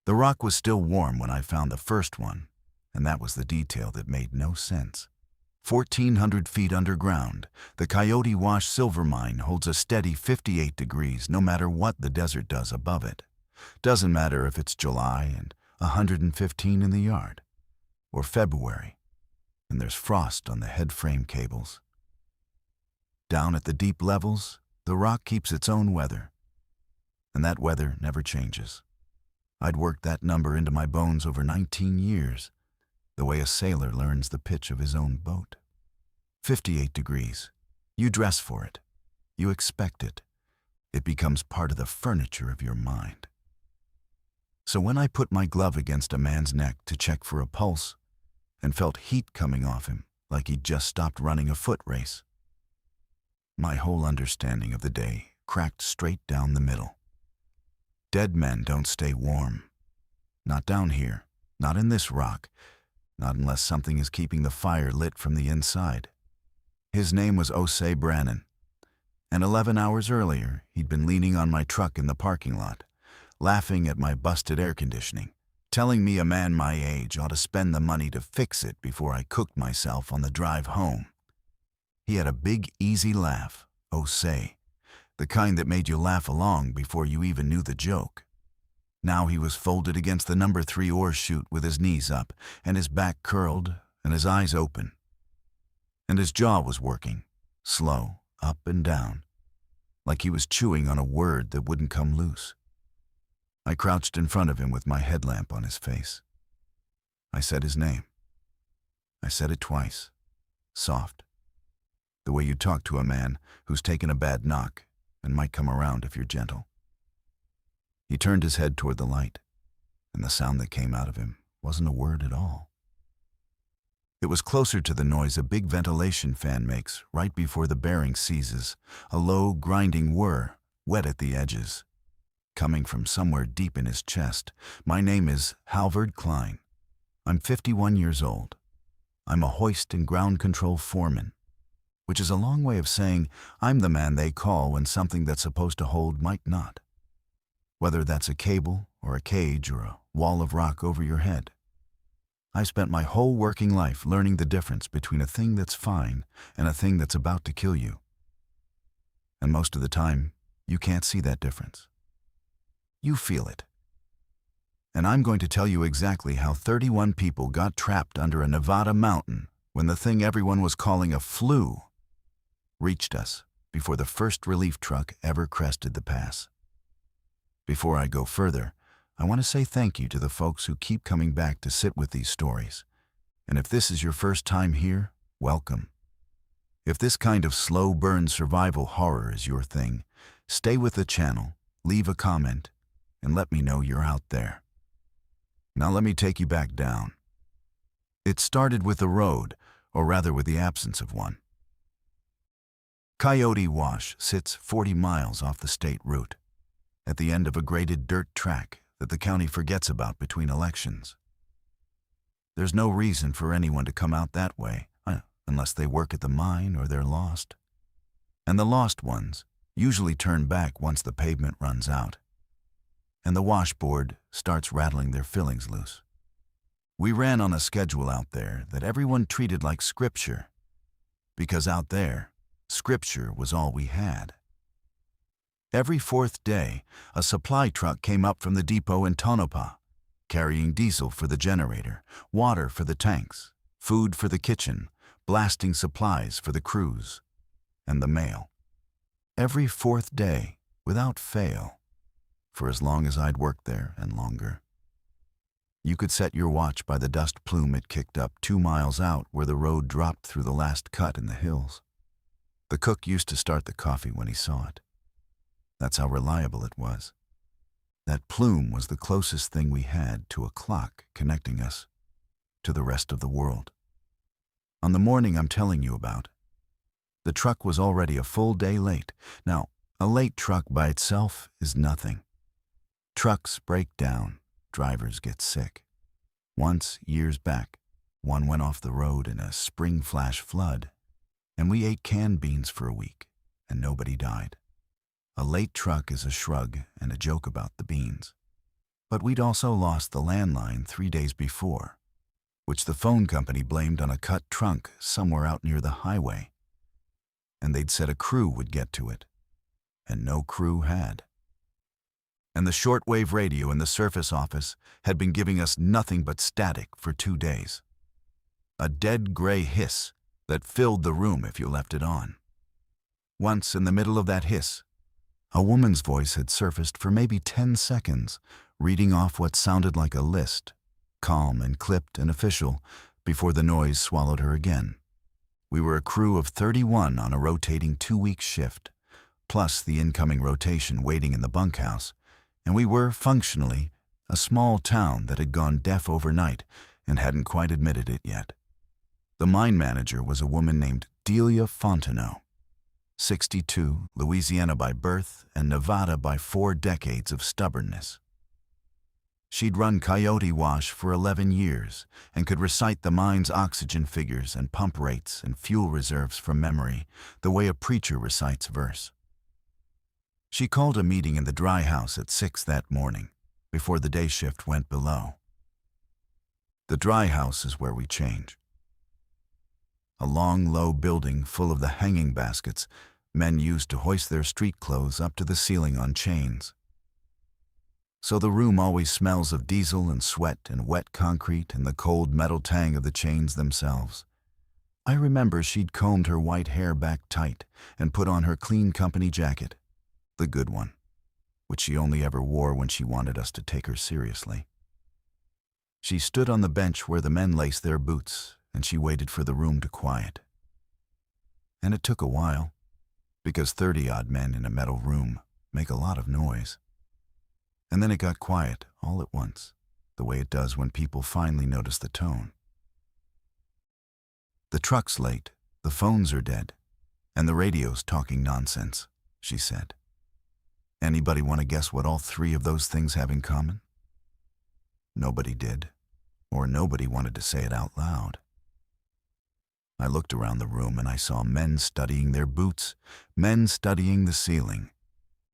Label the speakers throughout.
Speaker 1: The rock was still warm when I found the first one, and that was the detail that made no sense. 1,400 feet underground, the Coyote Wash silver mine holds a steady 58 degrees no matter what the desert does above it. Doesn't matter if it's July and 115 in the yard, or February, and there's frost on the headframe cables. Down at the deep levels, the rock keeps its own weather, and that weather never changes. I'd worked that number into my bones over 19 years, the way a sailor learns the pitch of his own boat. 58 degrees. You dress for it. You expect it. It becomes part of the furniture of your mind. So when I put my glove against a man's neck to check for a pulse and felt heat coming off him like he'd just stopped running a foot race, my whole understanding of the day cracked straight down the middle. Dead men don't stay warm. Not down here, not in this rock, not unless something is keeping the fire lit from the inside. His name was Osei Brannon, and 11 hours earlier he'd been leaning on my truck in the parking lot, laughing at my busted air conditioning, telling me a man my age ought to spend the money to fix it before I cooked myself on the drive home. He had a big, easy laugh, Osei, the kind that made you laugh along before you even knew the joke. Now he was folded against the number 3 oar chute with his knees up and his back curled and his eyes open. And his jaw was working, slow, up and down, like he was chewing on a word that wouldn't come loose. I crouched in front of him with my headlamp on his face. I said his name. I said it twice, soft, the way you talk to a man who's taken a bad knock and might come around if you're gentle. He turned his head toward the light, and the sound that came out of him wasn't a word at all. It was closer to the noise a big ventilation fan makes right before the bearing seizes, a low, grinding whir, wet at the edges. Coming from somewhere deep in his chest, my name is Halvard Kline. I'm 51 years old. I'm a hoist and ground control foreman, which is a long way of saying I'm the man they call when something that's supposed to hold might not. Whether that's a cable or a cage or a wall of rock over your head. I've spent my whole working life learning the difference between a thing that's fine and a thing that's about to kill you. And most of the time, you can't see that difference. You feel it. And I'm going to tell you exactly how 31 people got trapped under a Nevada mountain when the thing everyone was calling a flu reached us before the first relief truck ever crested the pass. Before I go further, I want to say thank you to the folks who keep coming back to sit with these stories. And if this is your first time here, welcome. If this kind of slow burn survival horror is your thing, stay with the channel, leave a comment, and let me know you're out there. Now let me take you back down. It started with a road, or rather with the absence of one. Coyote Wash sits 40 miles off the state route, at the end of a graded dirt track that the county forgets about between elections. There's no reason for anyone to come out that way, unless they work at the mine or they're lost. And the lost ones usually turn back once the pavement runs out, and the washboard starts rattling their fillings loose. We ran on a schedule out there that everyone treated like scripture, because out there, scripture was all we had. Every 4th day, a supply truck came up from the depot in Tonopah, carrying diesel for the generator, water for the tanks, food for the kitchen, blasting supplies for the crews, and the mail. Every 4th day, without fail, for as long as I'd worked there and longer. You could set your watch by the dust plume it kicked up 2 miles out where the road dropped through the last cut in the hills. The cook used to start the coffee when he saw it. That's how reliable it was. That plume was the closest thing we had to a clock connecting us to the rest of the world. On the morning I'm telling you about, the truck was already a full day late. Now, a late truck by itself is nothing. Trucks break down, drivers get sick. Once, years back, one went off the road in a spring flash flood, and we ate canned beans for a week, and nobody died. A late truck is a shrug and a joke about the beans. But we'd also lost the landline 3 days before, which the phone company blamed on a cut trunk somewhere out near the highway. And they'd said a crew would get to it, and no crew had. And the shortwave radio in the surface office had been giving us nothing but static for 2 days. A dead gray hiss that filled the room if you left it on. Once, in the middle of that hiss, a woman's voice had surfaced for maybe 10 seconds, reading off what sounded like a list, calm and clipped and official, before the noise swallowed her again. We were a crew of 31 on a rotating 2-week shift, plus the incoming rotation waiting in the bunkhouse, and we were, functionally, a small town that had gone deaf overnight and hadn't quite admitted it yet. The mine manager was a woman named Delia Fontenot, 62, Louisiana by birth and Nevada by 4 decades of stubbornness. She'd run Coyote Wash for 11 years and could recite the mine's oxygen figures and pump rates and fuel reserves from memory, the way a preacher recites verse. She called a meeting in the dry house at 6 that morning, before the day shift went below. The dry house is where we change. A long, low building full of the hanging baskets men used to hoist their street clothes up to the ceiling on chains. So the room always smells of diesel and sweat and wet concrete and the cold metal tang of the chains themselves. I remember she'd combed her white hair back tight and put on her clean company jacket, the good one, which she only ever wore when she wanted us to take her seriously. She stood on the bench where the men laced their boots, and she waited for the room to quiet. And it took a while, because 30-odd men in a metal room make a lot of noise. And then it got quiet all at once, the way it does when people finally notice the tone. "The truck's late, the phones are dead, and the radio's talking nonsense," she said. "Anybody want to guess what all 3 of those things have in common?" Nobody did, or nobody wanted to say it out loud. I looked around the room and I saw men studying their boots, men studying the ceiling.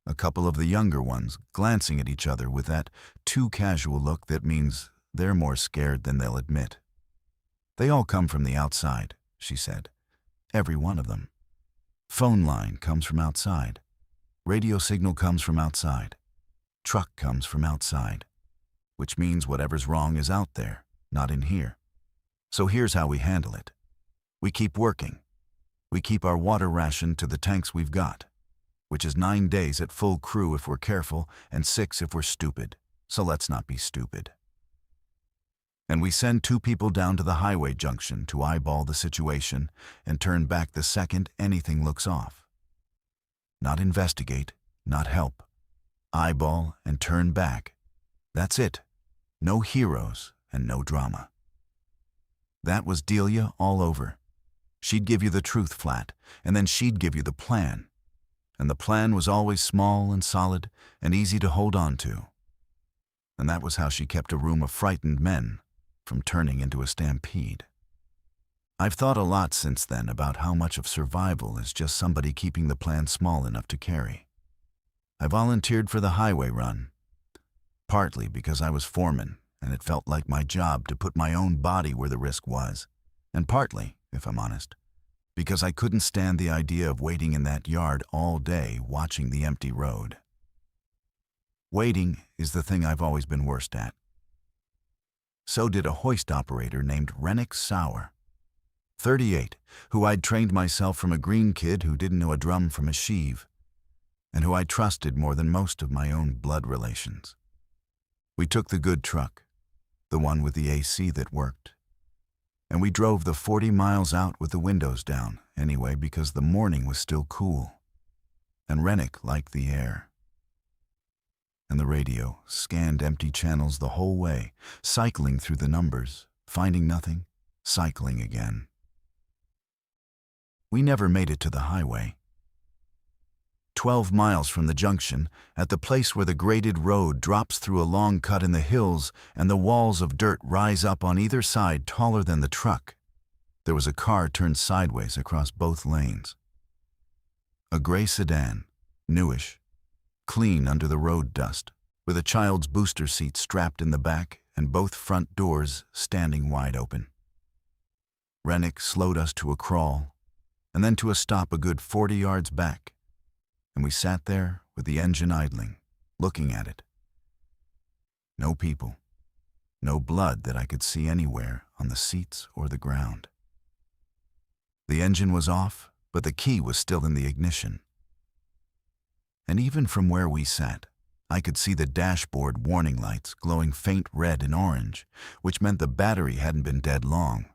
Speaker 1: A couple of the younger ones glancing at each other with that too casual look that means they're more scared than they'll admit. "They all come from the outside," she said. "Every one of them. Phone line comes from outside. Radio signal comes from outside. Truck comes from outside. Which means whatever's wrong is out there, not in here. So here's how we handle it. We keep working. We keep our water ration to the tanks we've got, which is 9 days at full crew if we're careful and 6 if we're stupid, so let's not be stupid. And we send 2 people down to the highway junction to eyeball the situation and turn back the second anything looks off. Not investigate, not help. Eyeball and turn back. That's it. No heroes and no drama. That was Delia all over. She'd give you the truth flat, and then she'd give you the plan. And the plan was always small and solid and easy to hold on to. And that was how she kept a room of frightened men from turning into a stampede. I've thought a lot since then about how much of survival is just somebody keeping the plan small enough to carry. I volunteered for the highway run, partly because I was foreman and it felt like my job to put my own body where the risk was, and partly, if I'm honest, because I couldn't stand the idea of waiting in that yard all day watching the empty road. Waiting is the thing I've always been worst at. So did a hoist operator named Rennick Sauer, 38, who I'd trained myself from a green kid who didn't know a drum from a sheave, and who I trusted more than most of my own blood relations. We took the good truck, the one with the AC that worked, and we drove the 40 miles out with the windows down anyway because the morning was still cool, and Rennick liked the air. And the radio scanned empty channels the whole way, cycling through the numbers, finding nothing, cycling again. We never made it to the highway. 12 miles from the junction, at the place where the graded road drops through a long cut in the hills and the walls of dirt rise up on either side taller than the truck, there was a car turned sideways across both lanes. A gray sedan, newish, clean under the road dust, with a child's booster seat strapped in the back and both front doors standing wide open. Rennick slowed us to a crawl, and then to a stop a good 40 yards back, and we sat there with the engine idling, looking at it. No people, no blood that I could see anywhere on the seats or the ground. The engine was off, but the key was still in the ignition. And even from where we sat, I could see the dashboard warning lights glowing faint red and orange, which meant the battery hadn't been dead long,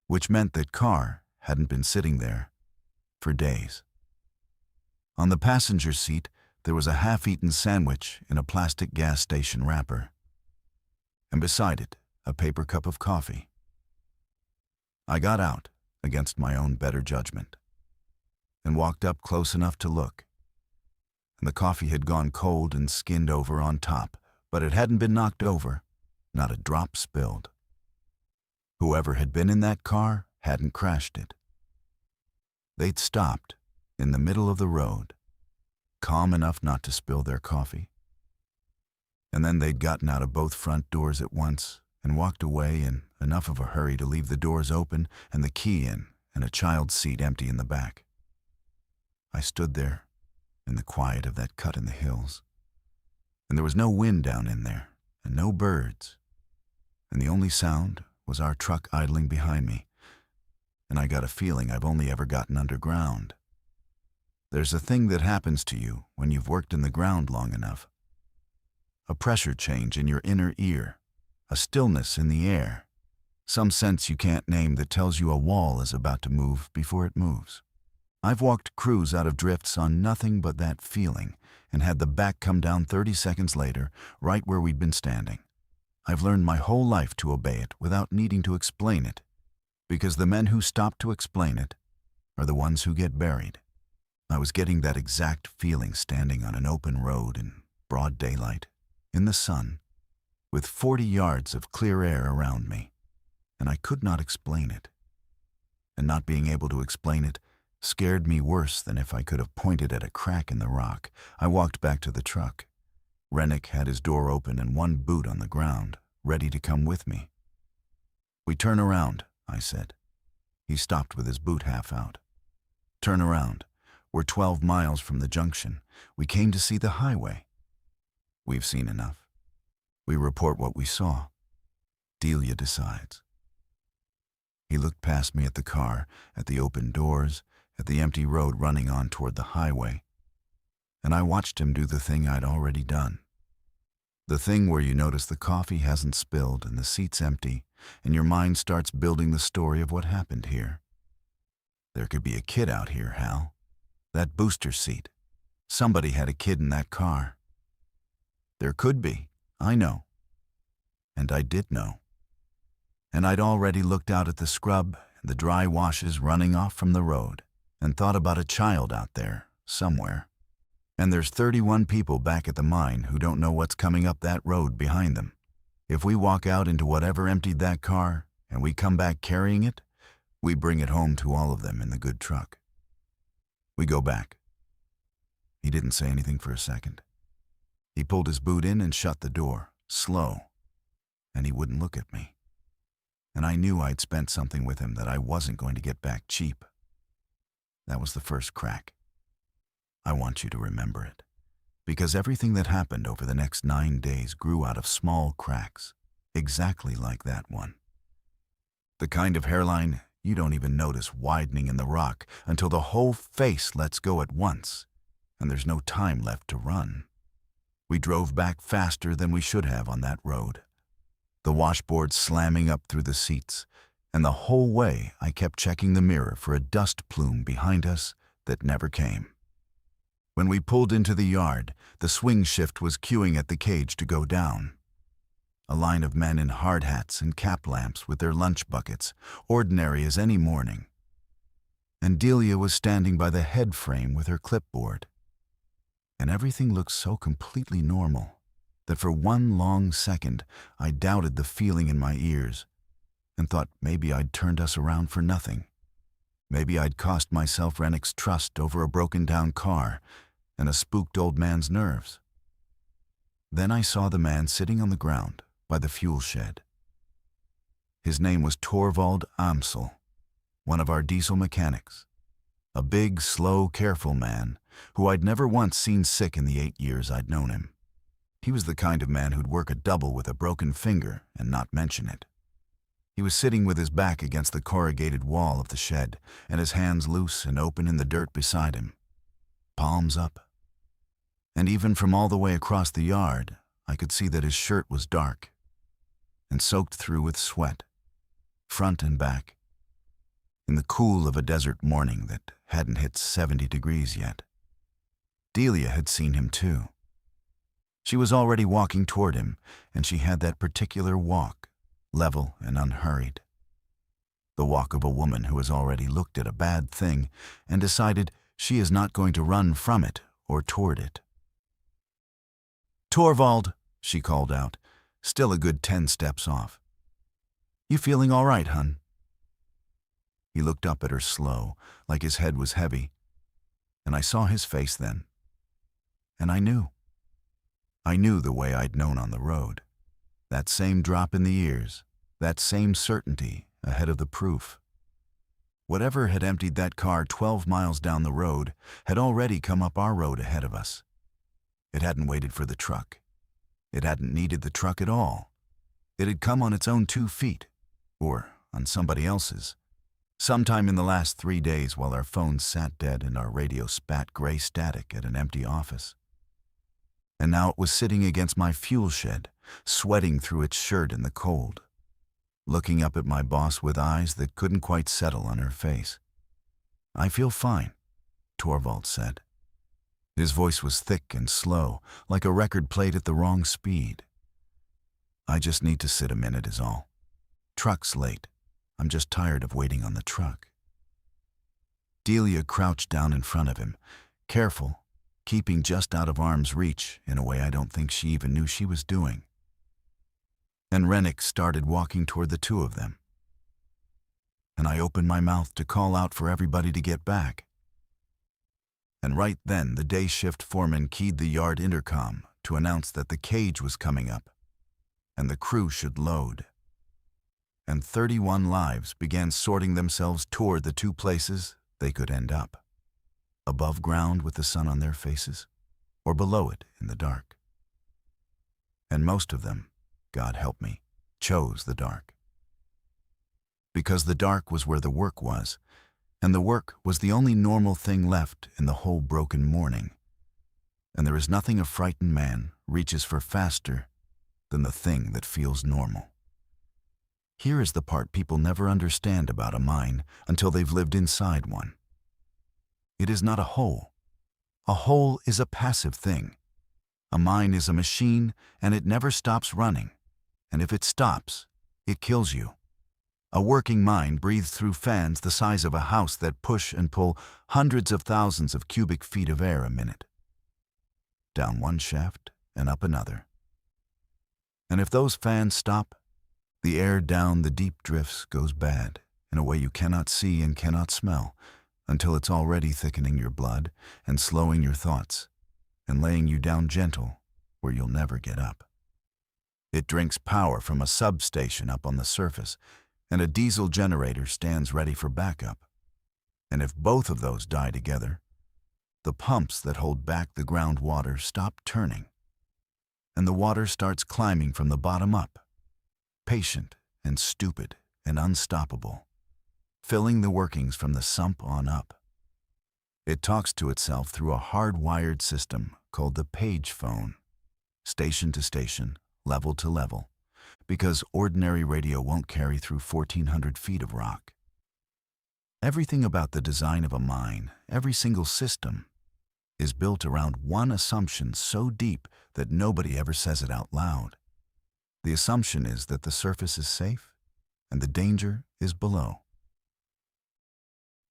Speaker 1: which meant that car hadn't been sitting there for days. On the passenger seat, there was a half-eaten sandwich in a plastic gas station wrapper, and beside it, a paper cup of coffee. I got out, against my own better judgment, and walked up close enough to look. And the coffee had gone cold and skinned over on top, but it hadn't been knocked over, not a drop spilled. Whoever had been in that car hadn't crashed it. They'd stopped in the middle of the road, calm enough not to spill their coffee. And then they'd gotten out of both front doors at once and walked away in enough of a hurry to leave the doors open and the key in and a child's seat empty in the back. I stood there in the quiet of that cut in the hills, and there was no wind down in there and no birds, and the only sound was our truck idling behind me, and I got a feeling I've only ever gotten underground. There's a thing that happens to you when you've worked in the ground long enough. A pressure change in your inner ear, a stillness in the air, some sense you can't name that tells you a wall is about to move before it moves. I've walked crews out of drifts on nothing but that feeling and had the back come down 30 seconds later, right where we'd been standing. I've learned my whole life to obey it without needing to explain it, because the men who stop to explain it are the ones who get buried. I was getting that exact feeling standing on an open road in broad daylight, in the sun, with 40 yards of clear air around me, and I could not explain it. And not being able to explain it scared me worse than if I could have pointed at a crack in the rock. I walked back to the truck. Rennick had his door open and one boot on the ground, ready to come with me. "We turn around," I said. He stopped with his boot half out. "Turn around. We're 12 miles from the junction. We came to see the highway." "We've seen enough. We report what we saw. Delia decides." He looked past me at the car, at the open doors, at the empty road running on toward the highway, and I watched him do the thing I'd already done. The thing where you notice the coffee hasn't spilled and the seat's empty, and your mind starts building the story of what happened here. There could be a kid out here, Hal. That booster seat. Somebody had a kid in that car. There could be, I know. And I did know. And I'd already looked out at the scrub and the dry washes running off from the road and thought about a child out there, somewhere. And there's 31 people back at the mine who don't know what's coming up that road behind them. If we walk out into whatever emptied that car and we come back carrying it, we bring it home to all of them in the good truck. We go back. He didn't say anything for a second. He pulled his boot in and shut the door, slow, and he wouldn't look at me. And I knew I'd spent something with him that I wasn't going to get back cheap. That was the first crack. I want you to remember it, because everything that happened over the next 9 days grew out of small cracks, exactly like that one. The kind of hairline you don't even notice widening in the rock until the whole face lets go at once, and there's no time left to run. We drove back faster than we should have on that road, the washboard slamming up through the seats, and the whole way I kept checking the mirror for a dust plume behind us that never came. When we pulled into the yard, the swing shift was queuing at the cage to go down. A line of men in hard hats and cap lamps with their lunch buckets, ordinary as any morning. And Delia was standing by the head frame with her clipboard. And everything looked so completely normal that for one long second I doubted the feeling in my ears and thought maybe I'd turned us around for nothing. Maybe I'd cost myself Rennick's trust over a broken-down car and a spooked old man's nerves. Then I saw the man sitting on the ground by the fuel shed. His name was Torvald Amsel, one of our diesel mechanics. A big, slow, careful man who I'd never once seen sick in the 8 years I'd known him. He was the kind of man who'd work a double with a broken finger and not mention it. He was sitting with his back against the corrugated wall of the shed and his hands loose and open in the dirt beside him, palms up. And even from all the way across the yard, I could see that his shirt was dark and soaked through with sweat, front and back, in the cool of a desert morning that hadn't hit 70 degrees yet. Delia had seen him too. She was already walking toward him, and she had that particular walk, level and unhurried. The walk of a woman who has already looked at a bad thing and decided she is not going to run from it or toward it. "Torvald," she called out, still a good 10 steps off. "You feeling all right, hun?" He looked up at her slow, like his head was heavy, and I saw his face then. And I knew. I knew the way I'd known on the road. That same drop in the ears, that same certainty ahead of the proof. Whatever had emptied that car 12 miles down the road had already come up our road ahead of us. It hadn't waited for the truck. It hadn't needed the truck at all. It had come on its own 2 feet, or on somebody else's, sometime in the last 3 days while our phones sat dead and our radio spat gray static at an empty office. And now it was sitting against my fuel shed, sweating through its shirt in the cold, looking up at my boss with eyes that couldn't quite settle on her face. "I feel fine," Torvald said. His voice was thick and slow, like a record played at the wrong speed. "I just need to sit a minute is all. Truck's late. I'm just tired of waiting on the truck." Delia crouched down in front of him, careful, keeping just out of arm's reach in a way I don't think she even knew she was doing. And Rennick started walking toward the 2 of them. And I opened my mouth to call out for everybody to get back. And right then the day shift foreman keyed the yard intercom to announce that the cage was coming up, and the crew should load. And 31 lives began sorting themselves toward the 2 places they could end up. Above ground with the sun on their faces, or below it in the dark. And most of them, God help me, chose the dark. Because the dark was where the work was, and the work was the only normal thing left in the whole broken morning. And there is nothing a frightened man reaches for faster than the thing that feels normal. Here is the part people never understand about a mine until they've lived inside one. It is not a hole. A hole is a passive thing. A mine is a machine, and it never stops running. And if it stops, it kills you. A working mine breathes through fans the size of a house that push and pull hundreds of thousands of cubic feet of air a minute. Down one shaft and up another. And if those fans stop, the air down the deep drifts goes bad in a way you cannot see and cannot smell, until it's already thickening your blood and slowing your thoughts and laying you down gentle where you'll never get up. It drinks power from a substation up on the surface, and a diesel generator stands ready for backup. And if both of those die together, the pumps that hold back the groundwater stop turning, and the water starts climbing from the bottom up, patient and stupid and unstoppable, filling the workings from the sump on up. It talks to itself through a hard-wired system called the page phone, station to station, level to level, because ordinary radio won't carry through 1,400 feet of rock. Everything about the design of a mine, every single system, is built around one assumption so deep that nobody ever says it out loud. The assumption is that the surface is safe and the danger is below.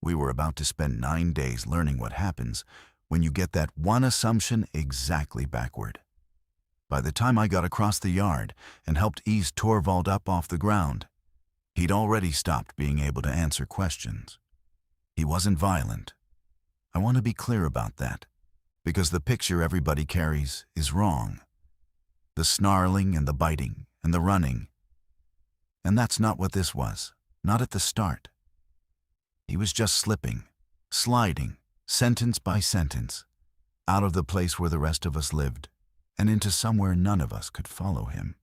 Speaker 1: We were about to spend 9 days learning what happens when you get that one assumption exactly backward. By the time I got across the yard and helped ease Torvald up off the ground, he'd already stopped being able to answer questions. He wasn't violent. I want to be clear about that, because the picture everybody carries is wrong. The snarling and the biting and the running. And that's not what this was, not at the start. He was just slipping, sliding, sentence by sentence, out of the place where the rest of us lived, and into somewhere none of us could follow him.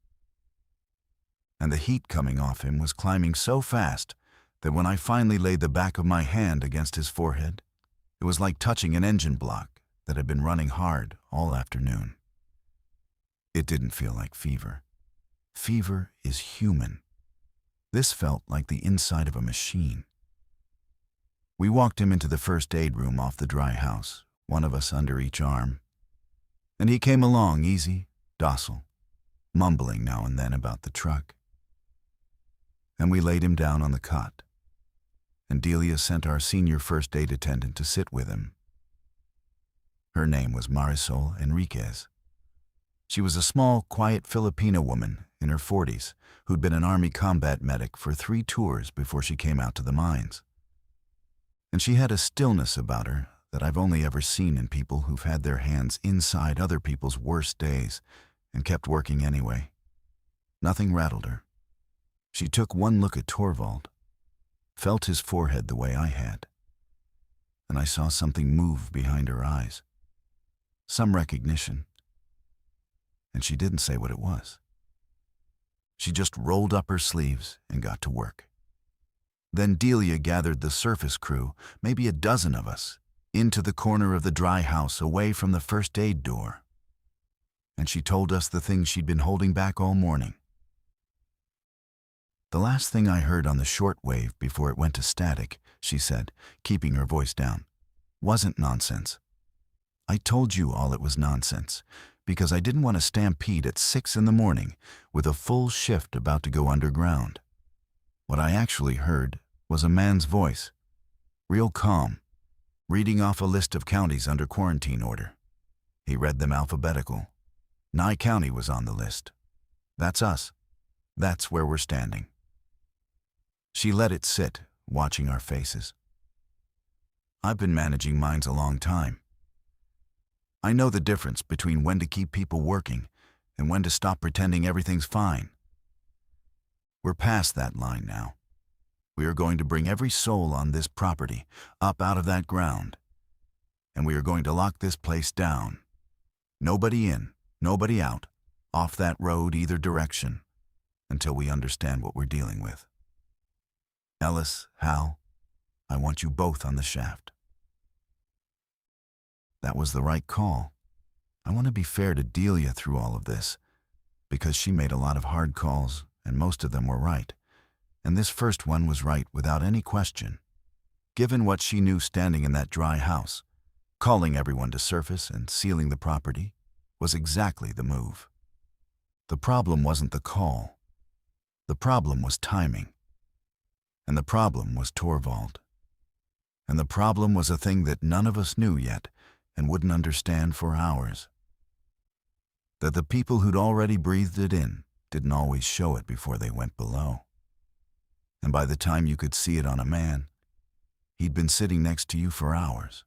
Speaker 1: And the heat coming off him was climbing so fast that when I finally laid the back of my hand against his forehead, it was like touching an engine block that had been running hard all afternoon. It didn't feel like fever. Fever is human. This felt like the inside of a machine. We walked him into the first aid room off the dry house, one of us under each arm. And he came along easy, docile, mumbling now and then about the truck. And we laid him down on the cot, and Delia sent our senior first aid attendant to sit with him. Her name was Marisol Enriquez. She was a small, quiet Filipino woman in her 40s who'd been an Army combat medic for 3 tours before she came out to the mines. And she had a stillness about her that I've only ever seen in people who've had their hands inside other people's worst days and kept working anyway. Nothing rattled her. She took one look at Torvald, felt his forehead the way I had, and I saw something move behind her eyes. Some recognition. And she didn't say what it was. She just rolled up her sleeves and got to work. Then Delia gathered the surface crew, maybe a dozen of us, into the corner of the dry house away from the first aid door. And she told us the things she'd been holding back all morning. The last thing I heard on the shortwave before it went to static, she said, keeping her voice down, wasn't nonsense. I told you all it was nonsense, because I didn't want to stampede at 6 in the morning with a full shift about to go underground. What I actually heard was a man's voice, real calm, reading off a list of counties under quarantine order. He read them alphabetical. Nye County was on the list. That's us. That's where we're standing. She let it sit, watching our faces. I've been managing mines a long time. I know the difference between when to keep people working and when to stop pretending everything's fine. We're past that line now. We are going to bring every soul on this property up out of that ground, and we are going to lock this place down. Nobody in, nobody out, off that road either direction, until we understand what we're dealing with. Ellis, Hal, I want you both on the shaft. That was the right call. I want to be fair to Delia through all of this, because she made a lot of hard calls, and most of them were right. And this first one was right without any question. Given what she knew standing in that dry house, calling everyone to surface and sealing the property was exactly the move. The problem wasn't the call. The problem was timing. And the problem was Torvald. And the problem was a thing that none of us knew yet and wouldn't understand for hours. That the people who'd already breathed it in didn't always show it before they went below. And by the time you could see it on a man, he'd been sitting next to you for hours.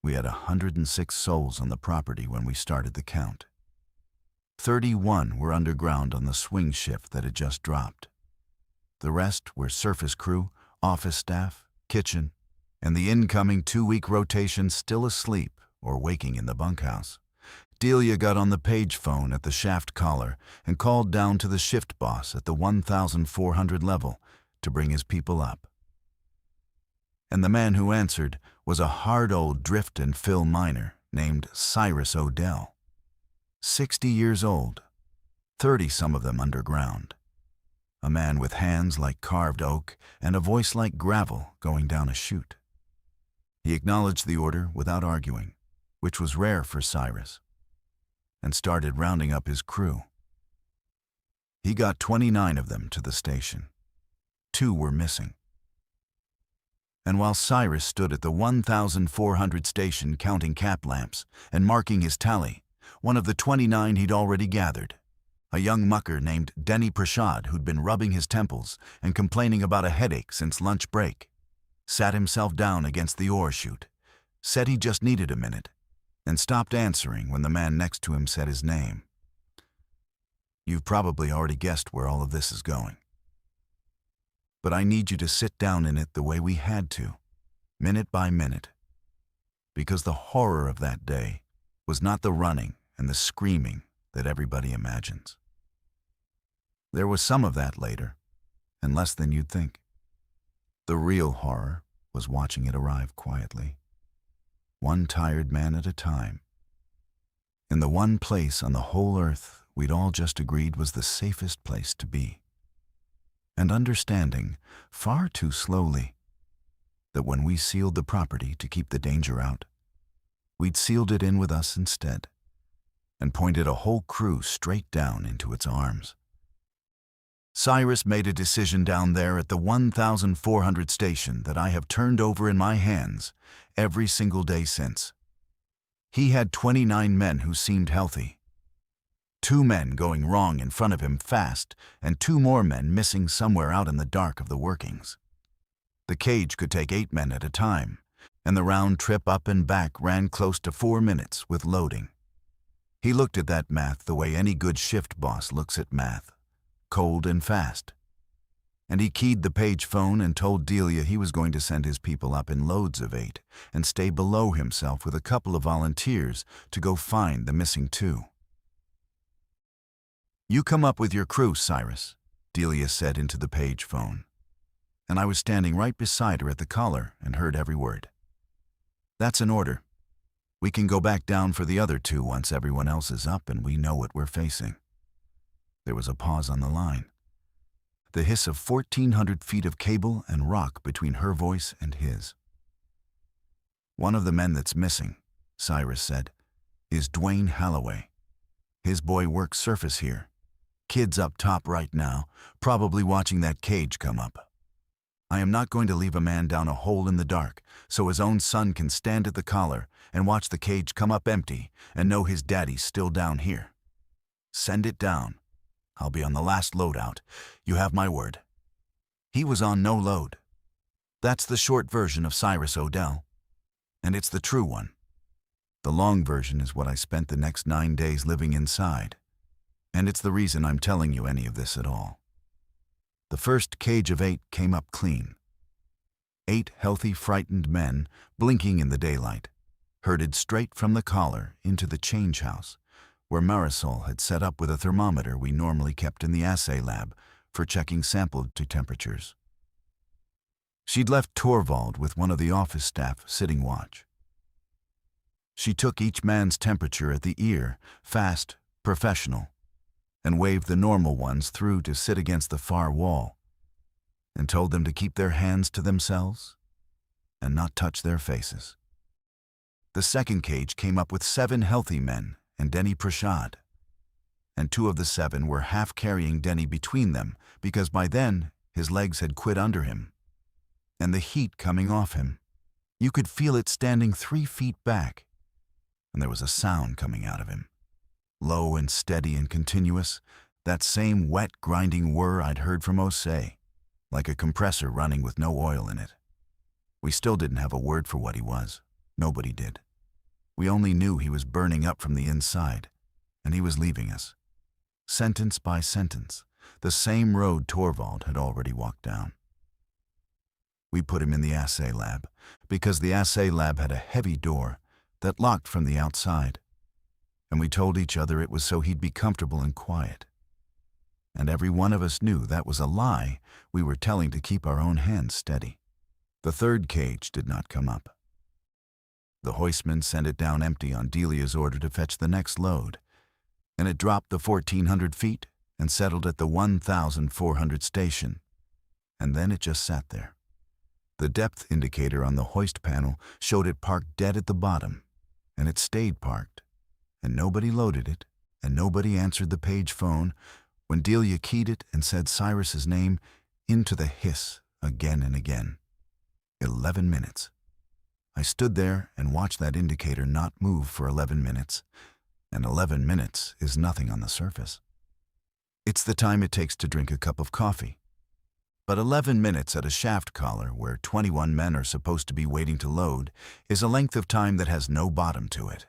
Speaker 1: We had 106 souls on the property when we started the count. 31 were underground on the swing shift that had just dropped. The rest were surface crew, office staff, kitchen, and the incoming 2-week rotation still asleep or waking in the bunkhouse. Delia got on the page phone at the shaft collar and called down to the shift boss at the 1,400 level to bring his people up. And the man who answered was a hard old drift and fill miner named Cyrus Odell. 60 years old, 30 some of them underground. A man with hands like carved oak and a voice like gravel going down a chute. He acknowledged the order without arguing, which was rare for Cyrus, and started rounding up his crew. He got 29 of them to the station. 2 were missing. And while Cyrus stood at the 1,400 station counting cap lamps and marking his tally, one of the 29 he'd already gathered, a young mucker named Denny Prashad who'd been rubbing his temples and complaining about a headache since lunch break, sat himself down against the ore chute, said he just needed a minute, and stopped answering when the man next to him said his name. You've probably already guessed where all of this is going. But I need you to sit down in it the way we had to, minute by minute, because the horror of that day was not the running and the screaming that everybody imagines. There was some of that later, and less than you'd think. The real horror was watching it arrive quietly, one tired man at a time, in the one place on the whole earth we'd all just agreed was the safest place to be, and understanding, far too slowly, that when we sealed the property to keep the danger out, we'd sealed it in with us instead, and pointed a whole crew straight down into its arms. Cyrus made a decision down there at the 1,400 station that I have turned over in my hands every single day since. He had 29 men who seemed healthy. 2 men going wrong in front of him fast, and 2 more men missing somewhere out in the dark of the workings. The cage could take 8 men at a time, and the round trip up and back ran close to 4 minutes with loading. He looked at that math the way any good shift boss looks at math, cold and fast. And he keyed the page phone and told Delia he was going to send his people up in loads of 8 and stay below himself with a couple of volunteers to go find the missing 2. You come up with your crew, Cyrus, Delia said into the page phone. And I was standing right beside her at the collar and heard every word. That's an order. We can go back down for the other 2 once everyone else is up and we know what we're facing. There was a pause on the line. The hiss of 1,400 feet of cable and rock between her voice and his. One of the men that's missing, Cyrus said, is Dwayne Halloway. His boy works surface here. Kid's up top right now, probably watching that cage come up. I am not going to leave a man down a hole in the dark so his own son can stand at the collar and watch the cage come up empty and know his daddy's still down here. Send it down. I'll be on the last loadout. You have my word. He was on no load. That's the short version of Cyrus Odell. And it's the true one. The long version is what I spent the next 9 days living inside. And it's the reason I'm telling you any of this at all. The first cage of 8 came up clean. 8 healthy, frightened men, blinking in the daylight, herded straight from the collar into the change house, where Marisol had set up with a thermometer we normally kept in the assay lab for checking sample to temperatures. She'd left Torvald with one of the office staff sitting watch. She took each man's temperature at the ear, fast, professional, and waved the normal ones through to sit against the far wall, and told them to keep their hands to themselves and not touch their faces. The second cage came up with 7 healthy men and Denny Prashad, and 2 of the 7 were half carrying Denny between them because by then his legs had quit under him, and the heat coming off him. You could feel it standing 3 feet back, and there was a sound coming out of him, low and steady and continuous, that same wet, grinding whir I'd heard from Osei, like a compressor running with no oil in it. We still didn't have a word for what he was. Nobody did. We only knew he was burning up from the inside, and he was leaving us. Sentence by sentence, the same road Torvald had already walked down. We put him in the assay lab, because the assay lab had a heavy door that locked from the outside, and we told each other it was so he'd be comfortable and quiet. And every one of us knew that was a lie we were telling to keep our own hands steady. The third cage did not come up. The hoistman sent it down empty on Delia's order to fetch the next load, and it dropped the 1,400 feet and settled at the 1,400 station, and then it just sat there. The depth indicator on the hoist panel showed it parked dead at the bottom, and it stayed parked, and nobody loaded it, and nobody answered the page phone when Delia keyed it and said Cyrus's name into the hiss again and again. 11 minutes. I stood there and watched that indicator not move for 11 minutes, and 11 minutes is nothing on the surface. It's the time it takes to drink a cup of coffee. But 11 minutes at a shaft collar where 21 men are supposed to be waiting to load is a length of time that has no bottom to it.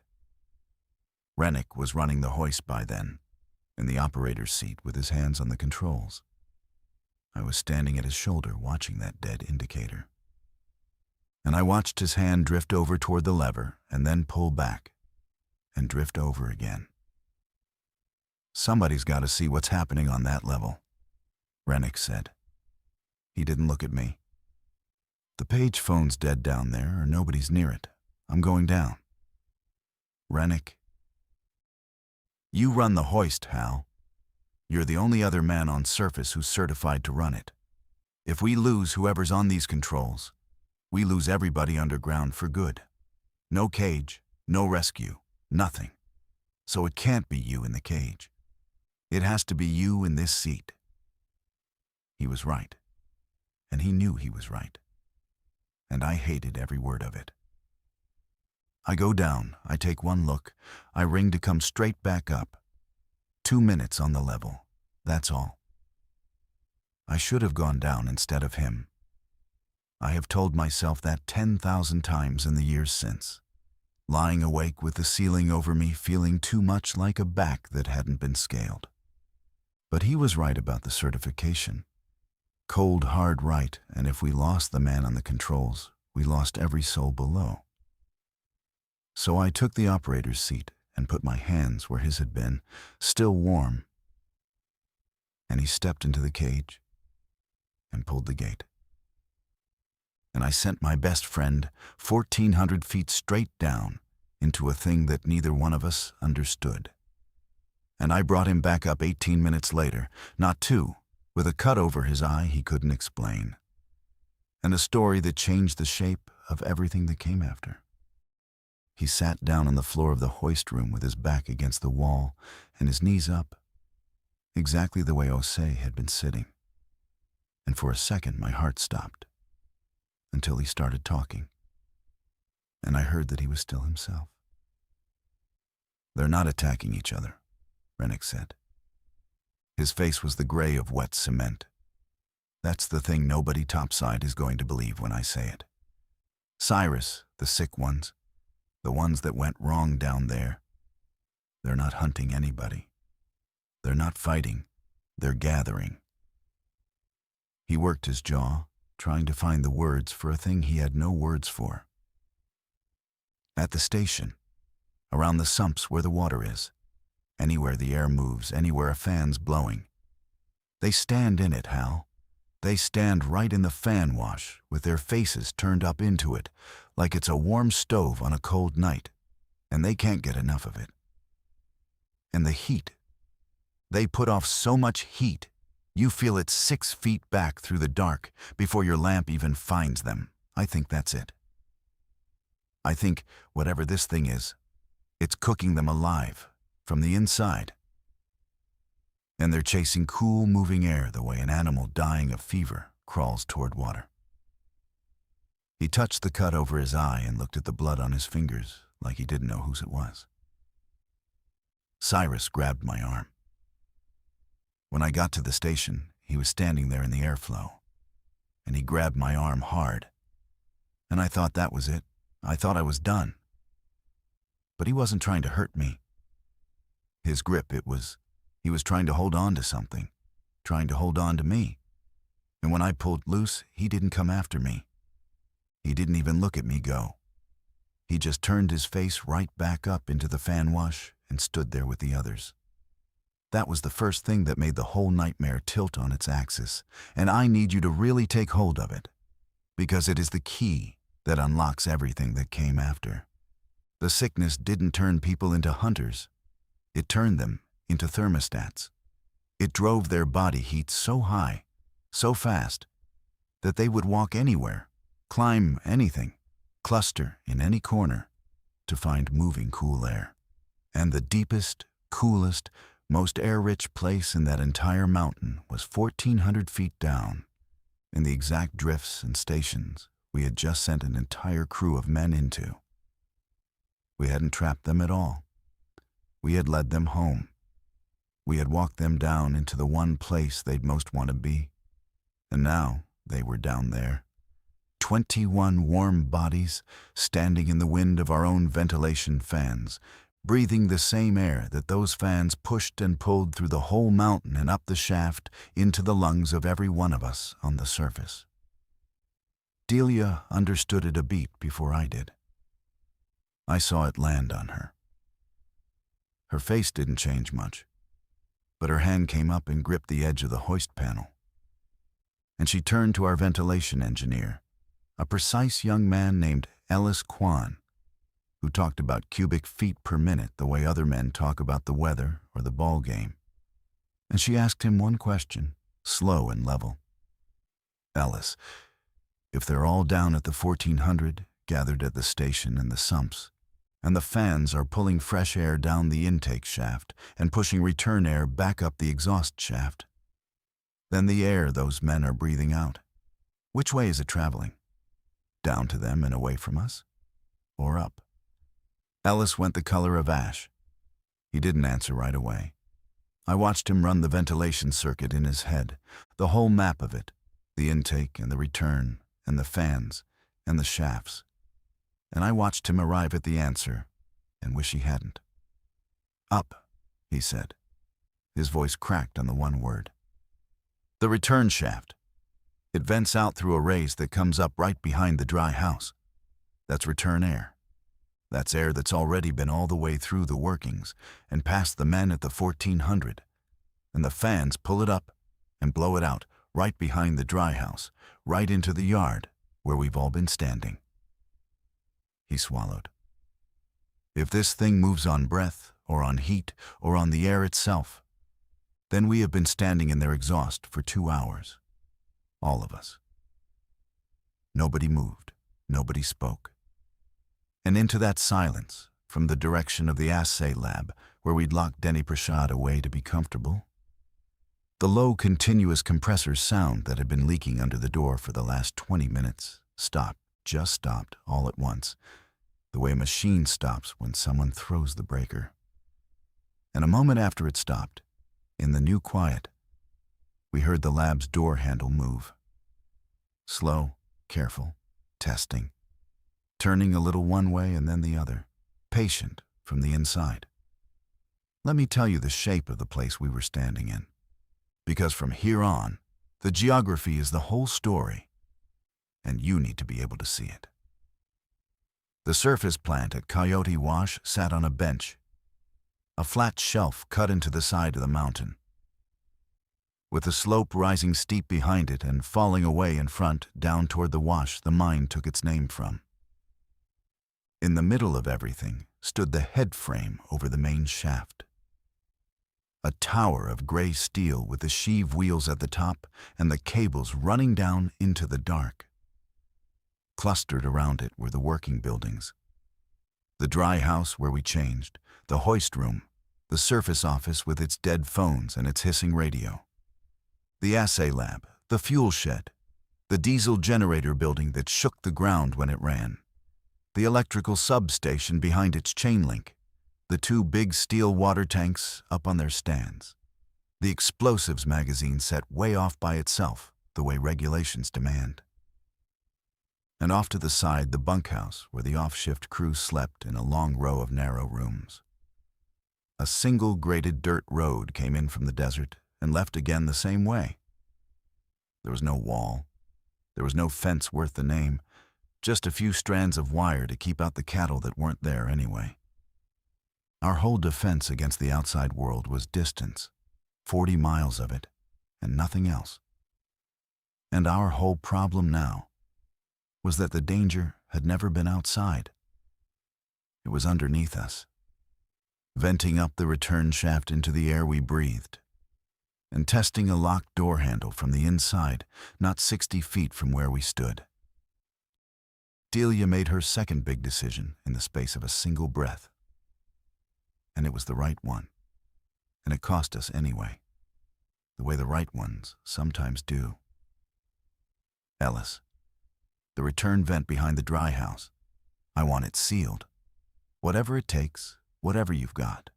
Speaker 1: Rennick was running the hoist by then, in the operator's seat with his hands on the controls. I was standing at his shoulder watching that dead indicator. And I watched his hand drift over toward the lever and then pull back and drift over again. "Somebody's got to see what's happening on that level," Rennick said. He didn't look at me. "The page phone's dead down there, or nobody's near it. I'm going down." "Rennick, you run the hoist, Hal. You're the only other man on surface who's certified to run it. If we lose whoever's on these controls, we lose everybody underground for good. No cage, no rescue, nothing. So it can't be you in the cage. It has to be you in this seat." He was right. And he knew he was right. And I hated every word of it. I go down, I take one look, I ring to come straight back up. 2 minutes on the level, that's all. I should have gone down instead of him. I have told myself that 10,000 times in the years since, lying awake with the ceiling over me, feeling too much like a back that hadn't been scaled. But he was right about the certification. Cold, hard right, and if we lost the man on the controls, we lost every soul below. So I took the operator's seat and put my hands where his had been, still warm. And he stepped into the cage and pulled the gate. And I sent my best friend 1,400 feet straight down into a thing that neither one of us understood. And I brought him back up 18 minutes later, not 2, with a cut over his eye he couldn't explain, and a story that changed the shape of everything that came after. He sat down on the floor of the hoist room with his back against the wall and his knees up, exactly the way Osei had been sitting. And for a second my heart stopped, until he started talking, and I heard that he was still himself. "They're not attacking each other," Rennick said. His face was the gray of wet cement. "That's the thing nobody topside is going to believe when I say it. Cyrus, the sick ones, the ones that went wrong down there, they're not hunting anybody. They're not fighting. They're gathering." He worked his jaw, trying to find the words for a thing he had no words for. "At the station, around the sumps where the water is, anywhere the air moves, anywhere a fan's blowing. They stand in it, Hal. They stand right in the fan wash with their faces turned up into it, like it's a warm stove on a cold night, and they can't get enough of it. And the heat. They put off so much heat, you feel it 6 feet back through the dark before your lamp even finds them. I think that's it. I think whatever this thing is, it's cooking them alive, from the inside. And they're chasing cool, moving air the way an animal dying of fever crawls toward water." He touched the cut over his eye and looked at the blood on his fingers like he didn't know whose it was. Cyrus grabbed my arm. When I got to the station, he was standing there in the airflow, and he grabbed my arm hard. And I thought that was it. I thought I was done. But he wasn't trying to hurt me. His grip, he was trying to hold on to something, trying to hold on to me. And when I pulled loose, he didn't come after me. He didn't even look at me go. He just turned his face right back up into the fan wash and stood there with the others. That was the first thing that made the whole nightmare tilt on its axis, and I need you to really take hold of it, because it is the key that unlocks everything that came after. The sickness didn't turn people into hunters. It turned them into thermostats. It drove their body heat so high, so fast, that they would walk anywhere, climb anything, cluster in any corner to find moving cool air. And the deepest, coolest, most air-rich place in that entire mountain was 1,400 feet down, in the exact drifts and stations we had just sent an entire crew of men into. We hadn't trapped them at all. We had led them home. We had walked them down into the one place they'd most want to be. And now they were down there. 21 warm bodies standing in the wind of our own ventilation fans, breathing the same air that those fans pushed and pulled through the whole mountain and up the shaft into the lungs of every one of us on the surface. Delia understood it a beat before I did. I saw it land on her. Her face didn't change much, but her hand came up and gripped the edge of the hoist panel. And she turned to our ventilation engineer, a precise young man named Ellis Kwan, who talked about cubic feet per minute the way other men talk about the weather or the ball game. And she asked him one question, slow and level. "Ellis, if they're all down at the 1400, gathered at the station and the sumps, and the fans are pulling fresh air down the intake shaft and pushing return air back up the exhaust shaft, then the air those men are breathing out, which way is it traveling? Down to them and away from us? Or up?" Ellis went the color of ash. He didn't answer right away. I watched him run the ventilation circuit in his head, the whole map of it, the intake and the return and the fans and the shafts. And I watched him arrive at the answer and wish he hadn't. "Up," he said. His voice cracked on the one word. "The return shaft. It vents out through a raise that comes up right behind the dry house. That's return air. That's air that's already been all the way through the workings and past the men at the 1400. And the fans pull it up and blow it out right behind the dry house, right into the yard where we've all been standing." He swallowed. "If this thing moves on breath or on heat or on the air itself, then we have been standing in their exhaust for 2 hours. All of us." Nobody moved. Nobody spoke. And into that silence, from the direction of the assay lab, where we'd locked Denny Prashad away to be comfortable, the low, continuous compressor sound that had been leaking under the door for the last 20 minutes stopped, just stopped, all at once, the way a machine stops when someone throws the breaker. And a moment after it stopped, in the new quiet, we heard the lab's door handle move. Slow, careful, testing. Turning a little one way and then the other, patient from the inside. Let me tell you the shape of the place we were standing in, because from here on, the geography is the whole story, and you need to be able to see it. The surface plant at Coyote Wash sat on a bench, a flat shelf cut into the side of the mountain. With the slope rising steep behind it and falling away in front down toward the wash the mine took its name from. In the middle of everything stood the head frame over the main shaft. A tower of gray steel with the sheave wheels at the top and the cables running down into the dark. Clustered around it were the working buildings. The dry house where we changed, the hoist room, the surface office with its dead phones and its hissing radio. The assay lab, the fuel shed, the diesel generator building that shook the ground when it ran. The electrical substation behind its chain link, the 2 big steel water tanks up on their stands, the explosives magazine set way off by itself, the way regulations demand. And off to the side, the bunkhouse where the off-shift crew slept in a long row of narrow rooms. A single graded dirt road came in from the desert and left again the same way. There was no wall. There was no fence worth the name. Just a few strands of wire to keep out the cattle that weren't there anyway. Our whole defense against the outside world was distance, 40 miles of it, and nothing else. And our whole problem now was that the danger had never been outside. It was underneath us, venting up the return shaft into the air we breathed, and testing a locked door handle from the inside, not 60 feet from where we stood. Delia made her second big decision in the space of a single breath. And it was the right one. And it cost us anyway, the way the right ones sometimes do. "Ellis, the return vent behind the dry house, I want it sealed. Whatever it takes, whatever you've got.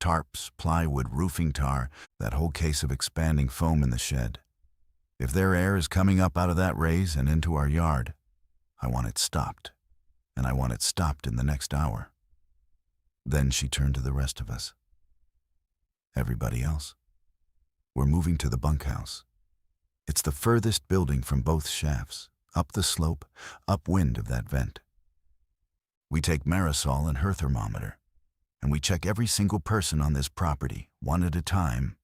Speaker 1: Tarps, plywood, roofing tar, that whole case of expanding foam in the shed. If their air is coming up out of that raise and into our yard, I want it stopped, and I want it stopped in the next hour." Then she turned to the rest of us. Everybody else. We're moving to the bunkhouse. It's the furthest building from both shafts, up the slope, upwind of that vent. We take Marisol and her thermometer, and we check every single person on this property, one at a time,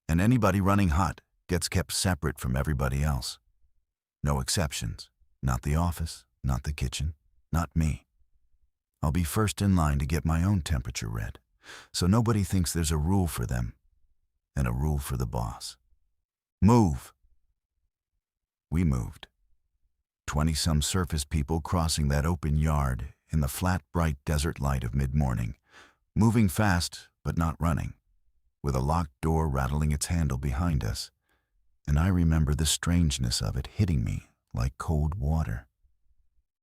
Speaker 1: and anybody running hot gets kept separate from everybody else. No exceptions. Not the office, not the kitchen, not me. I'll be first in line to get my own temperature read, so nobody thinks there's a rule for them and a rule for the boss. Move! We moved. 20-some surface people crossing that open yard in the flat, bright desert light of mid-morning, moving fast but not running, with a locked door rattling its handle behind us, and I remember the strangeness of it hitting me like cold water.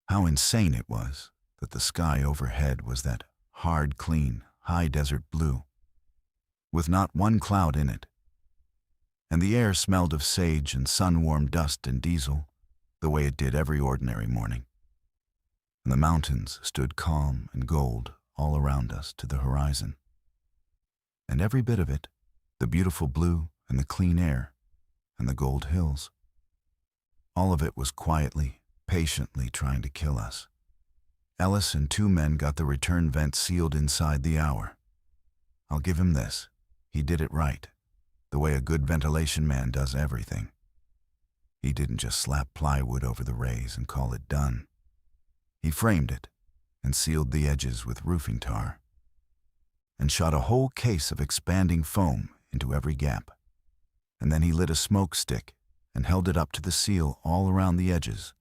Speaker 1: How insane it was that the sky overhead was that hard, clean, high desert blue, with not one cloud in it, and the air smelled of sage and sun-warmed dust and diesel, the way it did every ordinary morning. And the mountains stood calm and gold all around us to the horizon. And every bit of it, the beautiful blue and the clean air and the gold hills, all of it was quietly, patiently trying to kill us. Ellis and 2 men got the return vent sealed inside the hour. I'll give him this. He did it right, the way a good ventilation man does everything. He didn't just slap plywood over the rays and call it done. He framed it and sealed the edges with roofing tar and shot a whole case of expanding foam into every gap. And then he lit a smoke stick and held it up to the seal all around the edges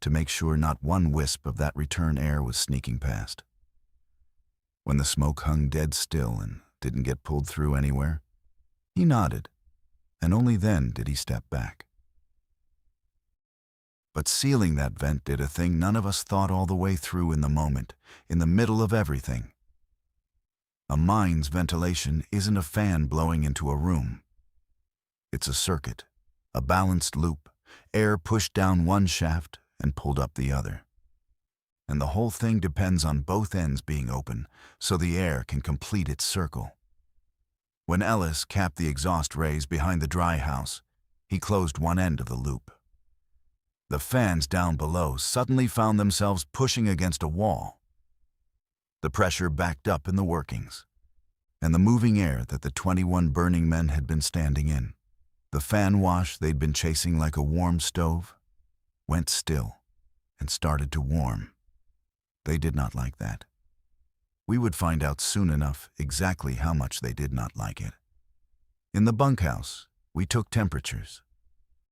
Speaker 1: to make sure not one wisp of that return air was sneaking past. When the smoke hung dead still and didn't get pulled through anywhere, he nodded, and only then did he step back. But sealing that vent did a thing none of us thought all the way through in the moment, in the middle of everything. A mine's ventilation isn't a fan blowing into a room. It's a circuit, a balanced loop, air pushed down one shaft and pulled up the other. And the whole thing depends on both ends being open so the air can complete its circle. When Ellis capped the exhaust rays behind the dry house, he closed one end of the loop. The fans down below suddenly found themselves pushing against a wall. The pressure backed up in the workings, and the moving air that the 21 burning men had been standing in, the fan wash they'd been chasing like a warm stove, went still and started to warm. They did not like that. We would find out soon enough exactly how much they did not like it. In the bunkhouse, we took temperatures.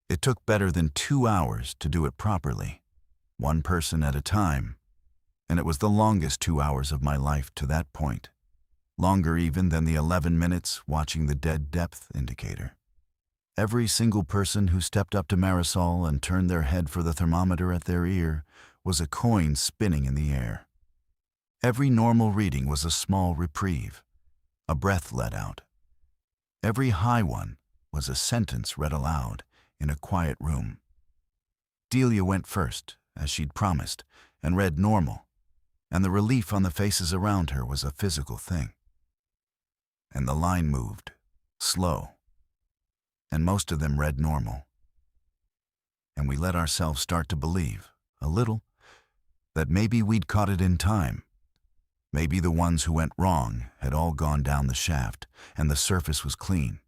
Speaker 1: It took better than 2 hours to do it properly, one person at a time, and it was the longest 2 hours of my life to that point, longer even than the 11 minutes watching the dead depth indicator. Every single person who stepped up to Marisol and turned their head for the thermometer at their ear was a coin spinning in the air. Every normal reading was a small reprieve, a breath let out. Every high one was a sentence read aloud in a quiet room. Delia went first, as she'd promised, and read normal, and the relief on the faces around her was a physical thing. And the line moved, slow, and most of them read normal. And we let ourselves start to believe, a little, that maybe we'd caught it in time. Maybe the ones who went wrong had all gone down the shaft and the surface was clean.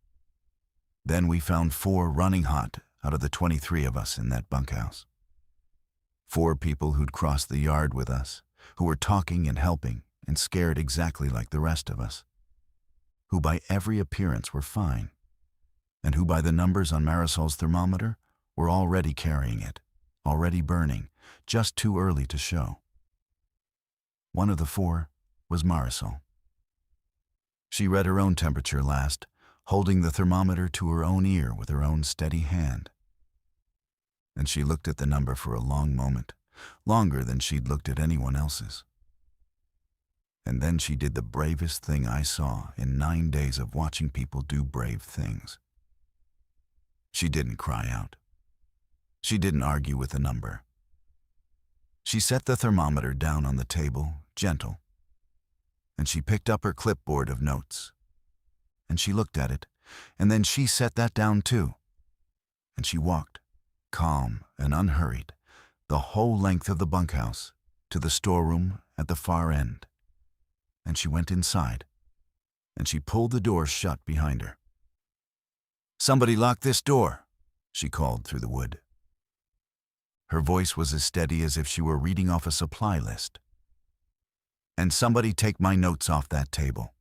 Speaker 1: Then we found 4 running hot out of the 23 of us in that bunkhouse. 4 people who'd crossed the yard with us, who were talking and helping and scared exactly like the rest of us, who by every appearance were fine, and who by the numbers on Marisol's thermometer were already carrying it, already burning, just too early to show. One of the 4 was Marisol. She read her own temperature last, holding the thermometer to her own ear with her own steady hand. And she looked at the number for a long moment, longer than she'd looked at anyone else's. And then she did the bravest thing I saw in 9 days of watching people do brave things. She didn't cry out. She didn't argue with the number. She set the thermometer down on the table, gentle. and she picked up her clipboard of notes. And she looked at it, and then she set that down too. And she walked, calm and unhurried, the whole length of the bunkhouse to the storeroom at the far end. And she went inside, and she pulled the door shut behind her. "Somebody lock this door," she called through the wood. Her voice was as steady as if she were reading off a supply list. "And somebody take my notes off that table."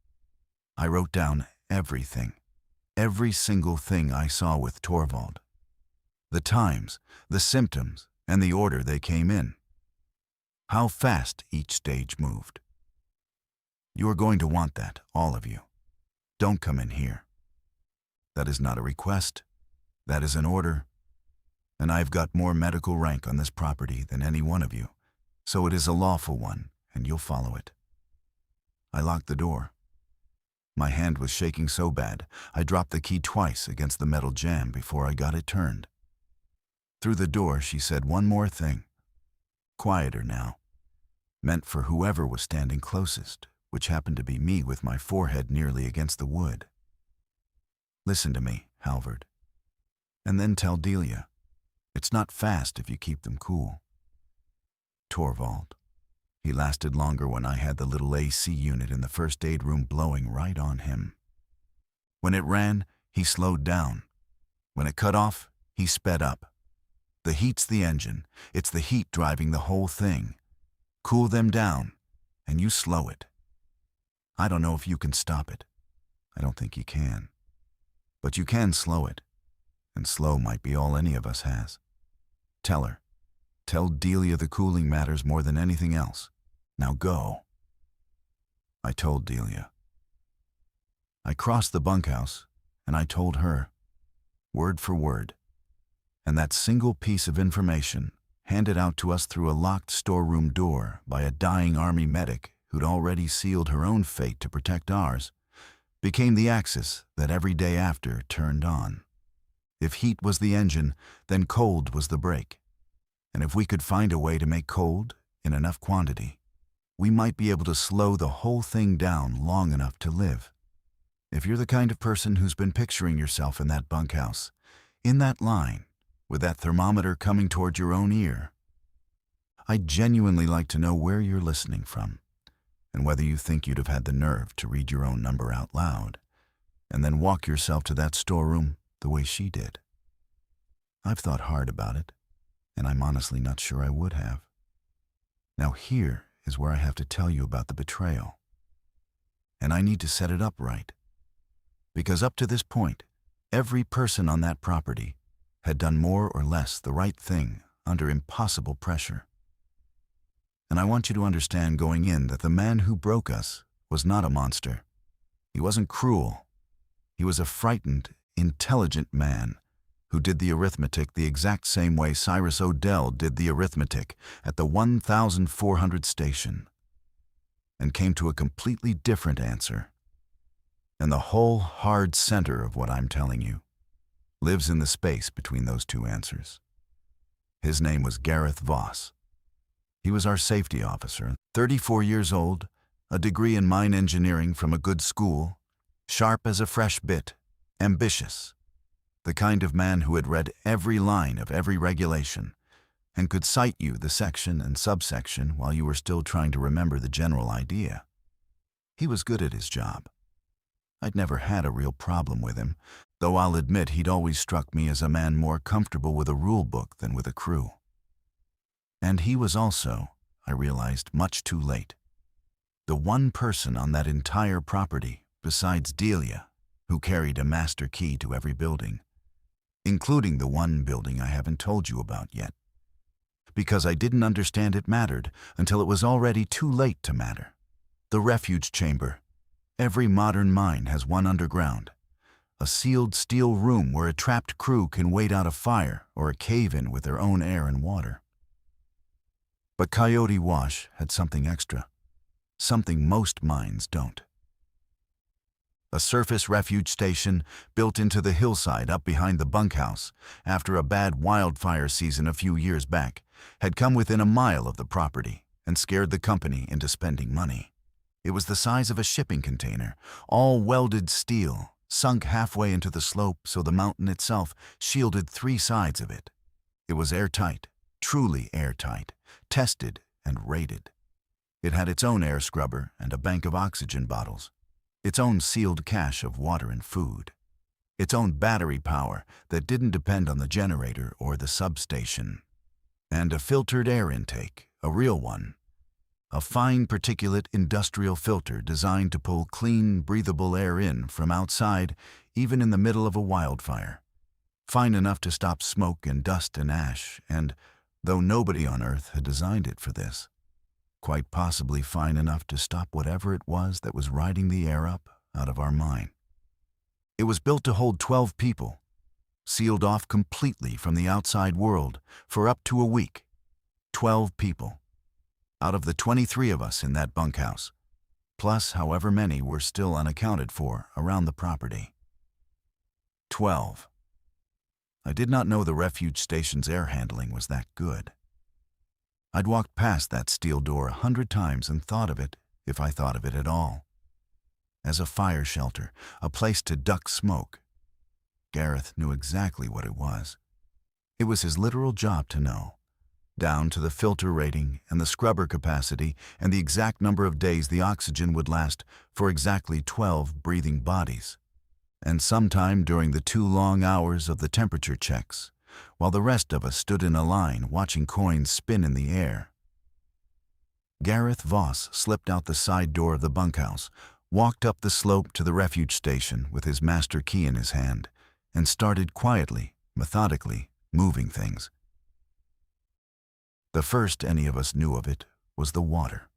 Speaker 1: I wrote down everything, every single thing I saw with Torvald. The times, the symptoms, and the order they came in. How fast each stage moved. You are going to want that, all of you. Don't come in here. That is not a request. That is an order. And I've got more medical rank on this property than any one of you, so it is a lawful one, and you'll follow it. I locked the door. My hand was shaking so bad, I dropped the key twice against the metal jamb before I got it turned. Through the door, she said one more thing. Quieter now. Meant for whoever was standing closest, which happened to be me with my forehead nearly against the wood. "Listen to me, Halvard. And then tell Delia. It's not fast if you keep them cool. Torvald. He lasted longer when I had the little AC unit in the first aid room blowing right on him. When it ran, he slowed down. When it cut off, he sped up. The heat's the engine. It's the heat driving the whole thing. Cool them down, and you slow it. I don't know if you can stop it. I don't think you can. But you can slow it, and slow might be all any of us has. Tell her. Tell Delia the cooling matters more than anything else. Now go." I told Delia. I crossed the bunkhouse, and I told her, word for word. And that single piece of information, handed out to us through a locked storeroom door by a dying army medic who'd already sealed her own fate to protect ours, became the axis that every day after turned on. If heat was the engine, then cold was the brake. And if we could find a way to make cold in enough quantity, we might be able to slow the whole thing down long enough to live. If you're the kind of person who's been picturing yourself in that bunkhouse, in that line, with that thermometer coming toward your own ear, I'd genuinely like to know where you're listening from, and whether you think you'd have had the nerve to read your own number out loud, and then walk yourself to that storeroom the way she did. I've thought hard about it, and I'm honestly not sure I would have. Now here is where I have to tell you about the betrayal. And I need to set it up right. Because up to this point, every person on that property had done more or less the right thing under impossible pressure. And I want you to understand going in that the man who broke us was not a monster. He wasn't cruel. He was a frightened, intelligent man who did the arithmetic the exact same way Cyrus Odell did the arithmetic at the 1400 station, and came to a completely different answer. And the whole hard center of what I'm telling you lives in the space between those two answers. His name was Garreth Voss. He was our safety officer, 34 years old, a degree in mine engineering from a good school, sharp as a fresh bit, ambitious, the kind of man who had read every line of every regulation and could cite you the section and subsection while you were still trying to remember the general idea. He was good at his job. I'd never had a real problem with him, though I'll admit he'd always struck me as a man more comfortable with a rule book than with a crew. And he was also, I realized much too late, the one person on that entire property besides Delia who carried a master key to every building, including the one building I haven't told you about yet, because I didn't understand it mattered until it was already too late to matter. The refuge chamber. Every modern mine has one underground, a sealed steel room where a trapped crew can wait out a fire or a cave-in with their own air and water. But Coyote Wash had something extra, something most mines don't. A surface refuge station built into the hillside up behind the bunkhouse after a bad wildfire season a few years back had come within a mile of the property and scared the company into spending money. It was the size of a shipping container, all welded steel, sunk halfway into the slope so the mountain itself shielded 3 sides of it. It was airtight, truly airtight, tested and rated. It had its own air scrubber and a bank of oxygen bottles, its own sealed cache of water and food, its own battery power that didn't depend on the generator or the substation, and a filtered air intake, a real one. A fine particulate industrial filter designed to pull clean, breathable air in from outside, even in the middle of a wildfire. Fine enough to stop smoke and dust and ash, and, though nobody on Earth had designed it for this, quite possibly fine enough to stop whatever it was that was riding the air up out of our mine. It was built to hold 12 people, sealed off completely from the outside world for up to a week. 12 people. Out of the 23 of us in that bunkhouse, plus however many were still unaccounted for around the property. 12. I did not know the refuge station's air handling was that good. I'd walked past that steel door 100 times and thought of it, if I thought of it at all, as a fire shelter, a place to duck smoke. Garreth knew exactly what it was. It was his literal job to know, down to the filter rating and the scrubber capacity and the exact number of days the oxygen would last for exactly 12 breathing bodies. And sometime during the 2 long hours of the temperature checks, while the rest of us stood in a line watching coins spin in the air. Garreth Voss slipped out the side door of the bunkhouse, walked up the slope to the refuge station with his master key in his hand, and started quietly, methodically, moving things. The first any of us knew of it was the water.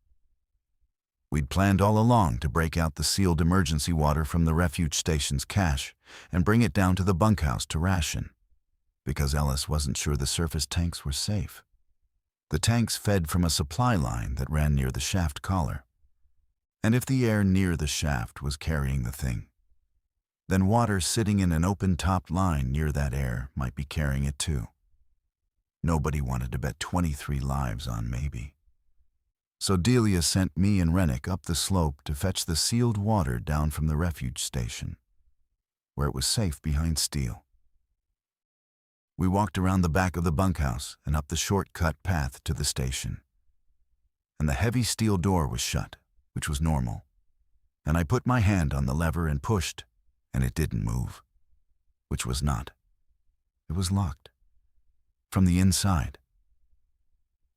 Speaker 1: We'd planned all along to break out the sealed emergency water from the refuge station's cache and bring it down to the bunkhouse to ration, because Ellis wasn't sure the surface tanks were safe. The tanks fed from a supply line that ran near the shaft collar, and if the air near the shaft was carrying the thing, then water sitting in an open-topped line near that air might be carrying it too. Nobody wanted to bet 23 lives on maybe. So Delia sent me and Rennick up the slope to fetch the sealed water down from the refuge station, where it was safe behind steel. We walked around the back of the bunkhouse and up the short-cut path to the station. And the heavy steel door was shut, which was normal. And I put my hand on the lever and pushed, and it didn't move, which was not. It was locked. From the inside.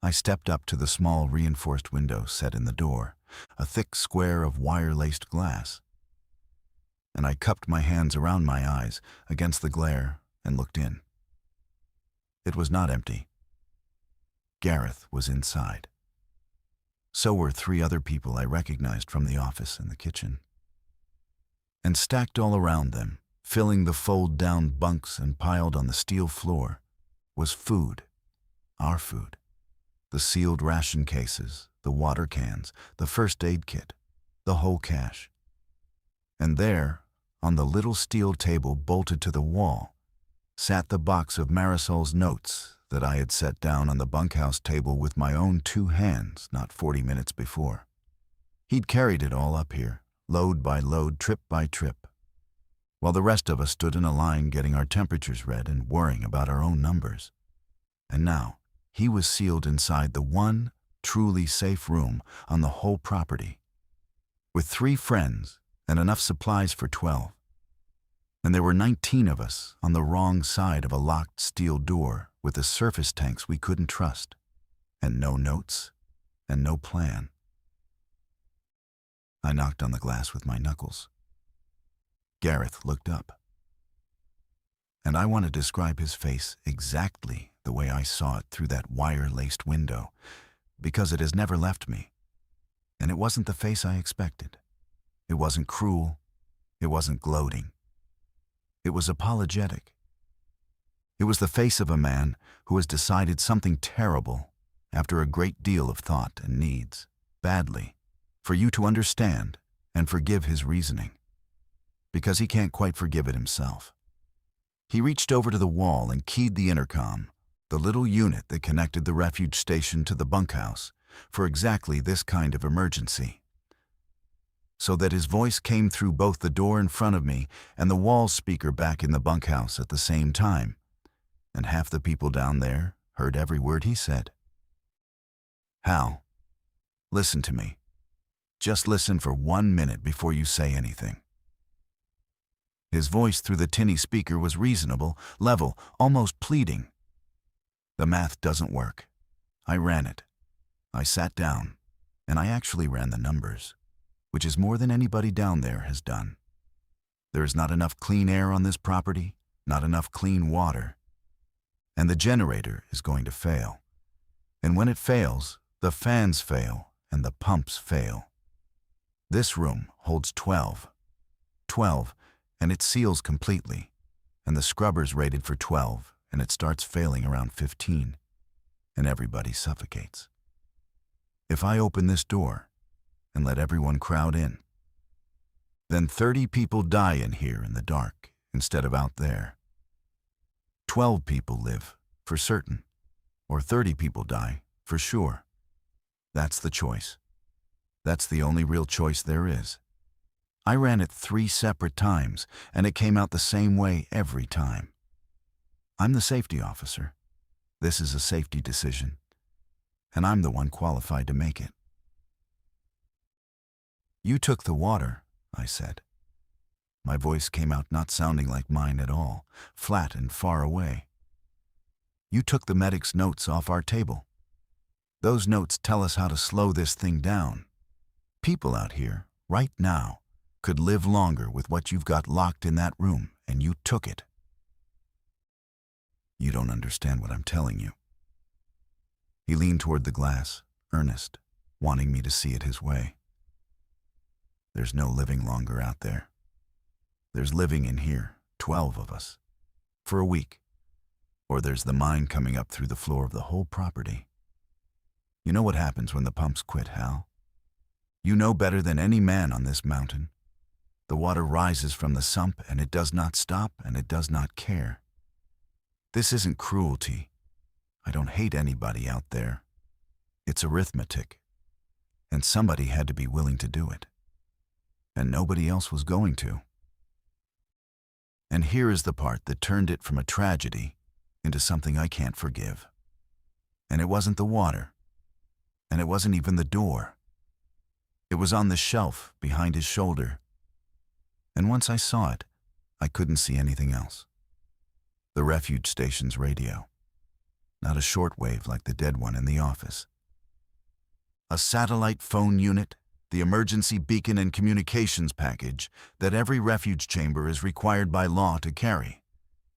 Speaker 1: I stepped up to the small reinforced window set in the door, a thick square of wire-laced glass. And I cupped my hands around my eyes against the glare and looked in. It was not empty. Garreth was inside. So were 3 other people I recognized from the office and the kitchen. And stacked all around them, filling the fold-down bunks and piled on the steel floor, was food, our food. The sealed ration cases, the water cans, the first aid kit, the whole cache. And there, on the little steel table bolted to the wall, sat the box of Marisol's notes that I had set down on the bunkhouse table with my own 2 hands not 40 minutes before. He'd carried it all up here, load by load, trip by trip, while the rest of us stood in a line getting our temperatures read and worrying about our own numbers. And now, he was sealed inside the one truly safe room on the whole property, with 3 friends and enough supplies for 12. And there were 19 of us on the wrong side of a locked steel door with the surface tanks we couldn't trust, and no notes, and no plan. I knocked on the glass with my knuckles. Garreth looked up. And I want to describe his face exactly the way I saw it through that wire-laced window, because it has never left me. And it wasn't the face I expected. It wasn't cruel. It wasn't gloating. It was apologetic. It was the face of a man who has decided something terrible after a great deal of thought and needs, badly, for you to understand and forgive his reasoning, because he can't quite forgive it himself. He reached over to the wall and keyed the intercom, the little unit that connected the refuge station to the bunkhouse, for exactly this kind of emergency. so that his voice came through both the door in front of me and the wall speaker back in the bunkhouse at the same time, and half the people down there heard every word he said. "Hal, listen to me. Just listen for 1 minute before you say anything." His voice through the tinny speaker was reasonable, level, almost pleading. "The math doesn't work. I ran it. I sat down, and I actually ran the numbers, which is more than anybody down there has done. There is not enough clean air on this property, not enough clean water, and the generator is going to fail. And when it fails, the fans fail and the pumps fail. This room holds 12, and it seals completely, and the scrubber's rated for 12, and it starts failing around 15, and everybody suffocates. If I open this door and let everyone crowd in, then 30 people die in here in the dark instead of out there. 12 people live, for certain, or 30 people die, for sure. That's the choice. That's the only real choice there is. I ran it 3 separate times, and it came out the same way every time. I'm the safety officer. This is a safety decision, and I'm the one qualified to make it. "You took the water," I said. My voice came out not sounding like mine at all, flat and far away. "You took the medic's notes off our table. Those notes tell us how to slow this thing down. People out here, right now, could live longer with what you've got locked in that room, and you took it." "You don't understand what I'm telling you." He leaned toward the glass, earnest, wanting me to see it his way. "There's no living longer out there. There's living in here, 12 of us, for a week. Or there's the mine coming up through the floor of the whole property. You know what happens when the pumps quit, Hal? You know better than any man on this mountain. The water rises from the sump, and it does not stop, and it does not care. This isn't cruelty. I don't hate anybody out there. It's arithmetic. And somebody had to be willing to do it. And nobody else was going to. And here is the part that turned it from a tragedy into something I can't forgive. And it wasn't the water. And it wasn't even the door. It was on the shelf behind his shoulder. And once I saw it, I couldn't see anything else. The refuge station's radio. Not a shortwave like the dead one in the office. A satellite phone unit, the emergency beacon and communications package that every refuge chamber is required by law to carry,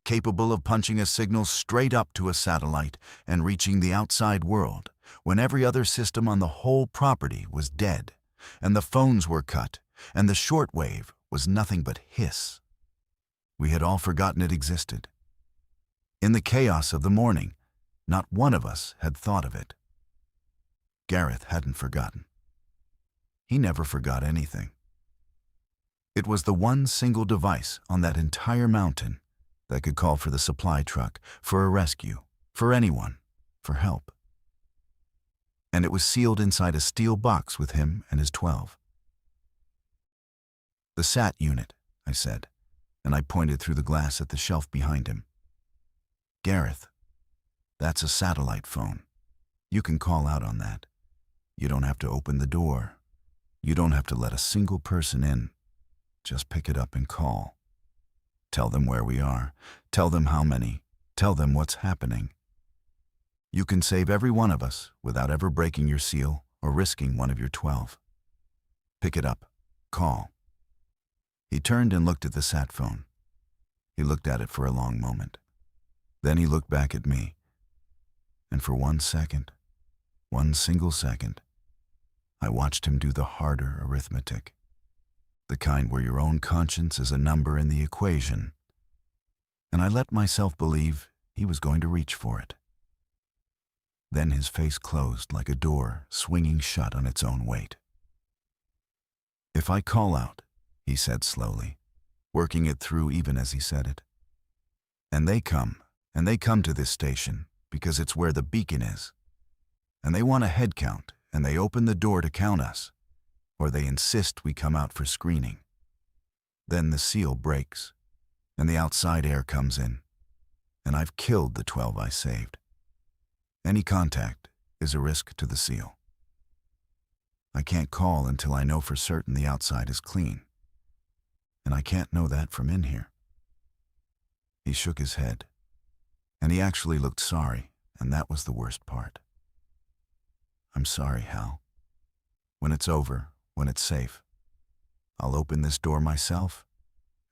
Speaker 1: capable of punching a signal straight up to a satellite and reaching the outside world when every other system on the whole property was dead, and the phones were cut, and the shortwave was nothing but hiss. We had all forgotten it existed. In the chaos of the morning, not one of us had thought of it. Garreth hadn't forgotten. He never forgot anything. It was the one single device on that entire mountain that could call for the supply truck, for a rescue, for anyone, for help. And it was sealed inside a steel box with him and his 12. "The SAT unit," I said, and I pointed through the glass at the shelf behind him. "Garreth, that's a satellite phone. You can call out on that. You don't have to open the door. You don't have to let a single person in. Just pick it up and call. Tell them where we are. Tell them how many. Tell them what's happening. You can save every one of us without ever breaking your seal or risking one of your 12. Pick it up. Call." He turned and looked at the sat phone. He looked at it for a long moment. Then he looked back at me. And for 1 second, 1 single second, I watched him do the harder arithmetic, the kind where your own conscience is a number in the equation. And I let myself believe he was going to reach for it. Then his face closed like a door swinging shut on its own weight. "If I call out," he said slowly, working it through even as he said it, and they come to this station because it's where the beacon is, and they want a head count, and they open the door to count us, or they insist we come out for screening. Then the seal breaks, and the outside air comes in, and I've killed the 12 I saved. Any contact is a risk to the seal. I can't call until I know for certain the outside is clean, and I can't know that from in here. He shook his head, and he actually looked sorry, and that was the worst part. I'm sorry, Hal. When it's over, when it's safe, I'll open this door myself,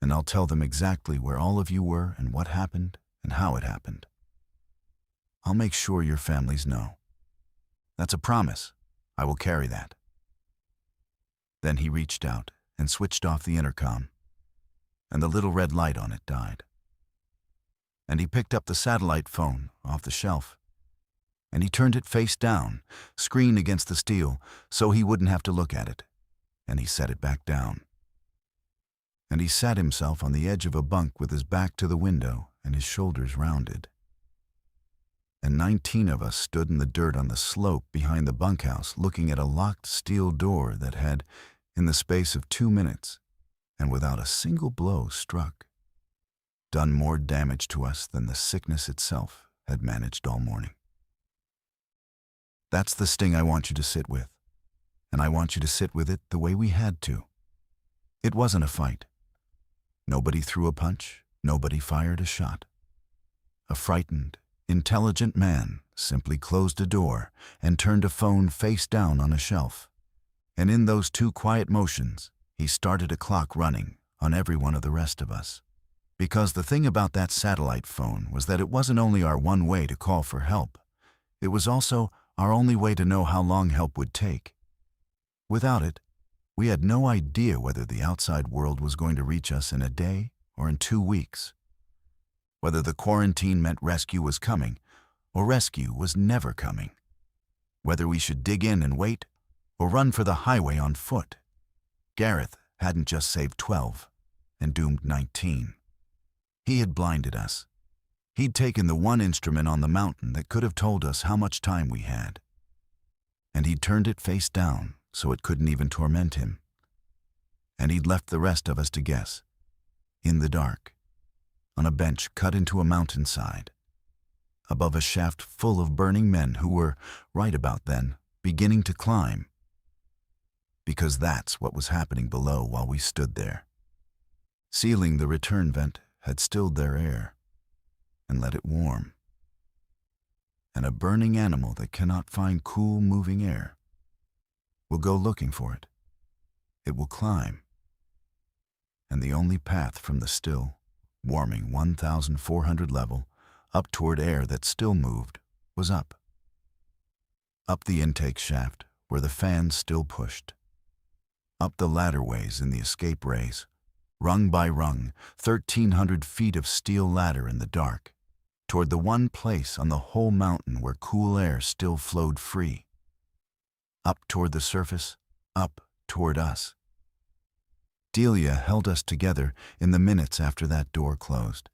Speaker 1: and I'll tell them exactly where all of you were and what happened and how it happened. I'll make sure your families know. That's a promise. I will carry that. Then he reached out and switched off the intercom, and the little red light on it died. And he picked up the satellite phone off the shelf, and he turned it face down, screen against the steel, so he wouldn't have to look at it, and he set it back down. And he sat himself on the edge of a bunk with his back to the window and his shoulders rounded. And 19 of us stood in the dirt on the slope behind the bunkhouse looking at a locked steel door that had, in the space of 2 minutes, and without a single blow struck, done more damage to us than the sickness itself had managed all morning. That's the sting I want you to sit with, and I want you to sit with it the way we had to. It wasn't a fight. Nobody threw a punch, nobody fired a shot. A frightened, intelligent man simply closed a door and turned a phone face down on a shelf. And in those 2 quiet motions, he started a clock running on every one of the rest of us. Because the thing about that satellite phone was that it wasn't only our one way to call for help, it was also our only way to know how long help would take. Without it, we had no idea whether the outside world was going to reach us in a day or in 2 weeks. Whether the quarantine meant rescue was coming, or rescue was never coming. Whether we should dig in and wait, or run for the highway on foot. Garreth hadn't just saved 12, and doomed 19. He had blinded us. He'd taken the one instrument on the mountain that could have told us how much time we had. And he'd turned it face down so it couldn't even torment him. And he'd left the rest of us to guess, in the dark, on a bench cut into a mountainside, above a shaft full of burning men who were, right about then, beginning to climb. Because that's what was happening below while we stood there. Sealing the return vent had stilled their air and let it warm. And a burning animal that cannot find cool, moving air will go looking for it. It will climb. And the only path from the still, warming 1,400 level, up toward air that still moved, was up. Up the intake shaft where the fans still pushed. Up the ladderways in the escape rays, rung by rung, 1,300 feet of steel ladder in the dark, toward the one place on the whole mountain where cool air still flowed free. Up toward the surface, up toward us. Delia held us together in the minutes after that door closed.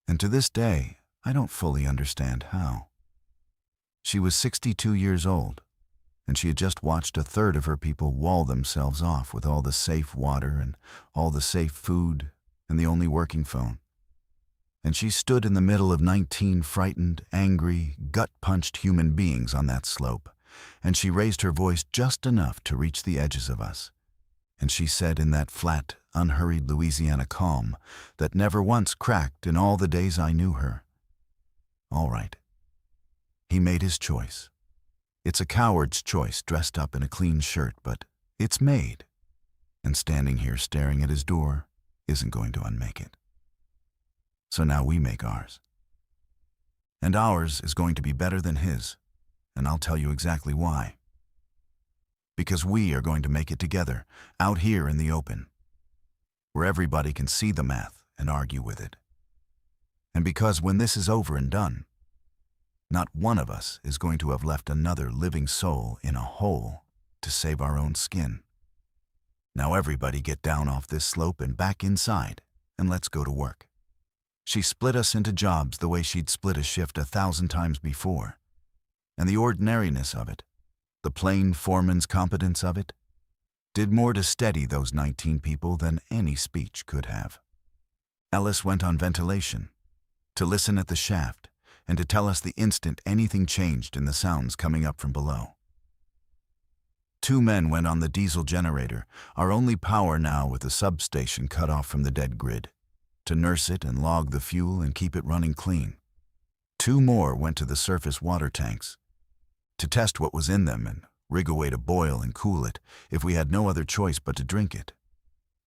Speaker 1: And to this day, I don't fully understand how. She was 62 years old, and she had just watched a third of her people wall themselves off with all the safe water and all the safe food and the only working phone. And she stood in the middle of 19 frightened, angry, gut-punched human beings on that slope, and she raised her voice just enough to reach the edges of us. And she said in that flat, unhurried Louisiana calm that never once cracked in all the days I knew her, "All right." He made his choice. It's a coward's choice dressed up in a clean shirt, but it's made. And standing here staring at his door isn't going to unmake it. So now we make ours. And ours is going to be better than his, and I'll tell you exactly why. Because we are going to make it together, out here in the open, where everybody can see the math and argue with it. And because when this is over and done, not one of us is going to have left another living soul in a hole to save our own skin. Now everybody get down off this slope and back inside, and let's go to work. She split us into jobs the way she'd split a shift 1,000 times before, and the ordinariness of it, the plain foreman's competence of it, did more to steady those 19 people than any speech could have. Ellis went on ventilation, to listen at the shaft and to tell us the instant anything changed in the sounds coming up from below. 2 men went on the diesel generator, our only power now with the substation cut off from the dead grid, to nurse it and log the fuel and keep it running clean. 2 more went to the surface water tanks, to test what was in them and rig a way to boil and cool it if we had no other choice but to drink it.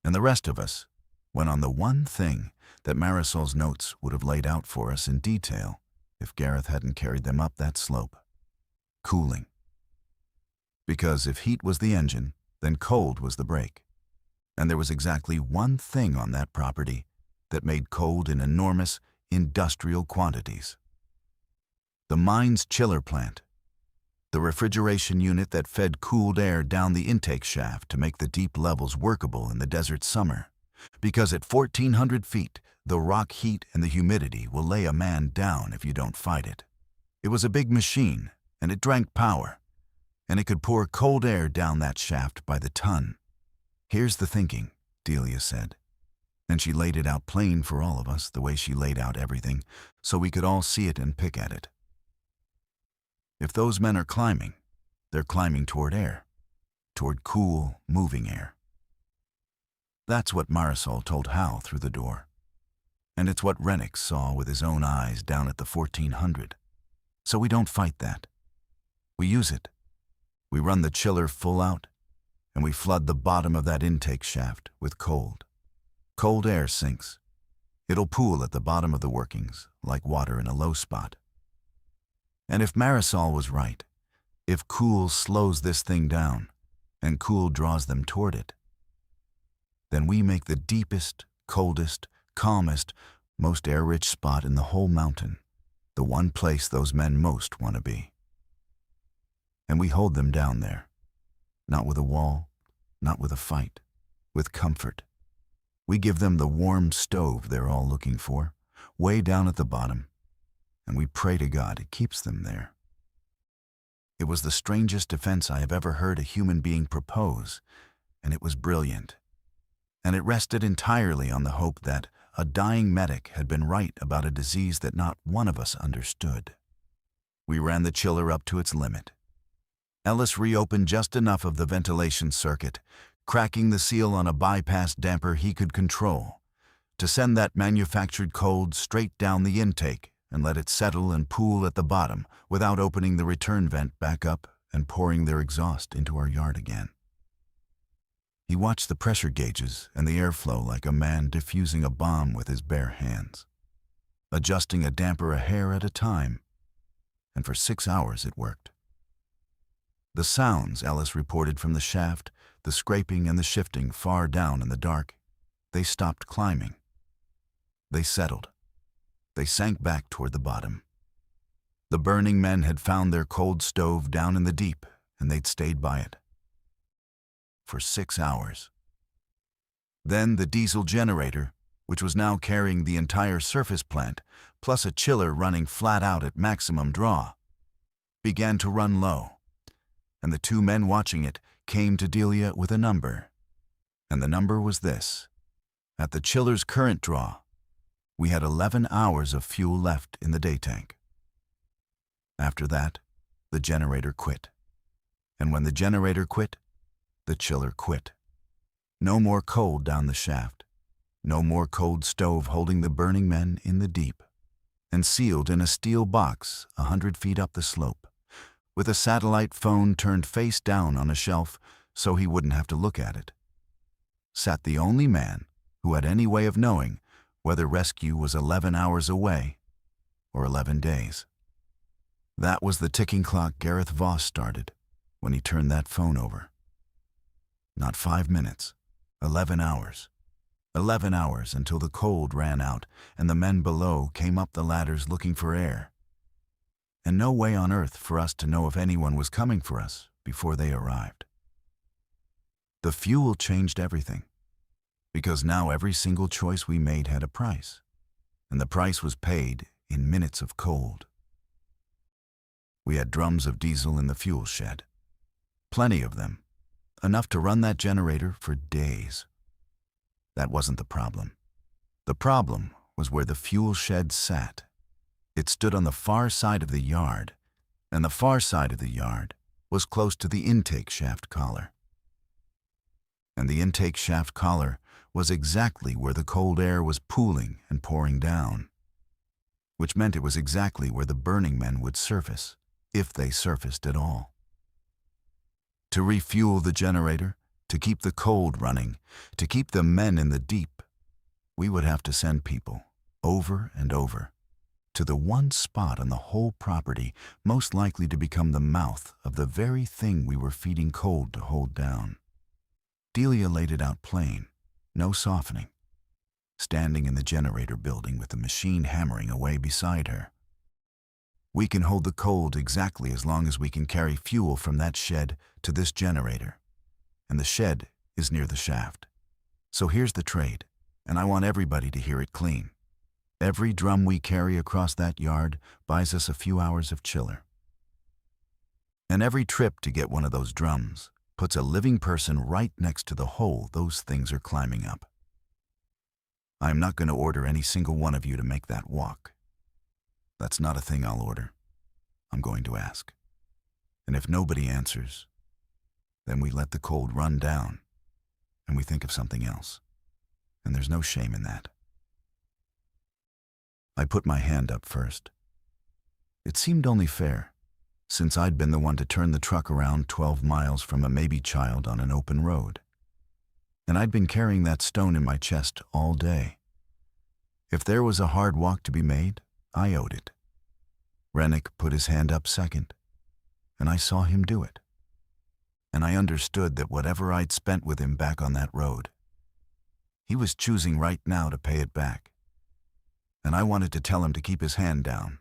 Speaker 1: And the rest of us went on the one thing that Marisol's notes would have laid out for us in detail if Garreth hadn't carried them up that slope. Cooling. Because if heat was the engine, then cold was the brake. And there was exactly one thing on that property that made cold in enormous, industrial quantities. The mine's chiller plant. The refrigeration unit that fed cooled air down the intake shaft to make the deep levels workable in the desert summer. Because at 1,400 feet, the rock heat and the humidity will lay a man down if you don't fight it. It was a big machine, and it drank power, and it could pour cold air down that shaft by the ton. Here's the thinking, Delia said, and she laid it out plain for all of us the way she laid out everything, so we could all see it and pick at it. If those men are climbing, they're climbing toward air, toward cool, moving air. That's what Marisol told Hal through the door. And it's what Rennick saw with his own eyes down at the 1400. So we don't fight that. We use it. We run the chiller full out, and we flood the bottom of that intake shaft with cold. Cold air sinks. It'll pool at the bottom of the workings, like water in a low spot. And if Marisol was right, if cool slows this thing down, and cool draws them toward it, then we make the deepest, coldest, calmest, most air-rich spot in the whole mountain, the one place those men most want to be. And we hold them down there, not with a wall, not with a fight, with comfort. We give them the warm stove they're all looking for, way down at the bottom, and we pray to God it keeps them there. It was the strangest defense I have ever heard a human being propose, and it was brilliant. And it rested entirely on the hope that a dying medic had been right about a disease that not one of us understood. We ran the chiller up to its limit. Ellis reopened just enough of the ventilation circuit, cracking the seal on a bypass damper he could control, to send that manufactured cold straight down the intake and let it settle and pool at the bottom without opening the return vent back up and pouring their exhaust into our yard again. He watched the pressure gauges and the airflow like a man diffusing a bomb with his bare hands, adjusting a damper a hair at a time, and for 6 hours it worked. The sounds Ellis reported from the shaft, the scraping and the shifting far down in the dark, they stopped climbing. They settled. They sank back toward the bottom. The burning men had found their cold stove down in the deep, and they'd stayed by it. For 6 hours. Then the diesel generator, which was now carrying the entire surface plant, plus a chiller running flat out at maximum draw, began to run low, and the 2 men watching it came to Delia with a number. And the number was this. At the chiller's current draw, we had 11 hours of fuel left in the day tank. After that, the generator quit. And when the generator quit, the chiller quit. No more cold down the shaft. No more cold stove holding the burning men in the deep, and sealed in a steel box 100 feet up the slope, with a satellite phone turned face down on a shelf so he wouldn't have to look at it, sat the only man who had any way of knowing whether rescue was 11 hours away or 11 days. That was the ticking clock Garreth Voss started when he turned that phone over. Not 5 minutes, 11 hours. 11 hours until the cold ran out and the men below came up the ladders looking for air. And no way on earth for us to know if anyone was coming for us before they arrived. The fuel changed everything, because now every single choice we made had a price, and the price was paid in minutes of cold. We had drums of diesel in the fuel shed. Plenty of them. enough to run that generator for days. That wasn't the problem. The problem was where the fuel shed sat. It stood on the far side of the yard, and the far side of the yard was close to the intake shaft collar. And the intake shaft collar was exactly where the cold air was pooling and pouring down, which meant it was exactly where the burning men would surface, if they surfaced at all. To refuel the generator, to keep the cold running, to keep the men in the deep, we would have to send people, over and over, to the one spot on the whole property most likely to become the mouth of the very thing we were feeding cold to hold down. Delia laid it out plain, no softening, standing in the generator building with the machine hammering away beside her. We can hold the cold exactly as long as we can carry fuel from that shed to this generator, and the shed is near the shaft. So here's the trade, and I want everybody to hear it clean. Every drum we carry across that yard buys us a few hours of chiller. And every trip to get one of those drums puts a living person right next to the hole those things are climbing up. I'm not going to order any single one of you to make that walk. That's not a thing I'll order. I'm going to ask. And if nobody answers, then we let the cold run down, and we think of something else. And there's no shame in that. I put my hand up first. It seemed only fair, since I'd been the one to turn the truck around 12 miles from a maybe child on an open road. And I'd been carrying that stone in my chest all day. If there was a hard walk to be made, I owed it. Rennick put his hand up second, and I saw him do it. And I understood that whatever I'd spent with him back on that road, he was choosing right now to pay it back. And I wanted to tell him to keep his hand down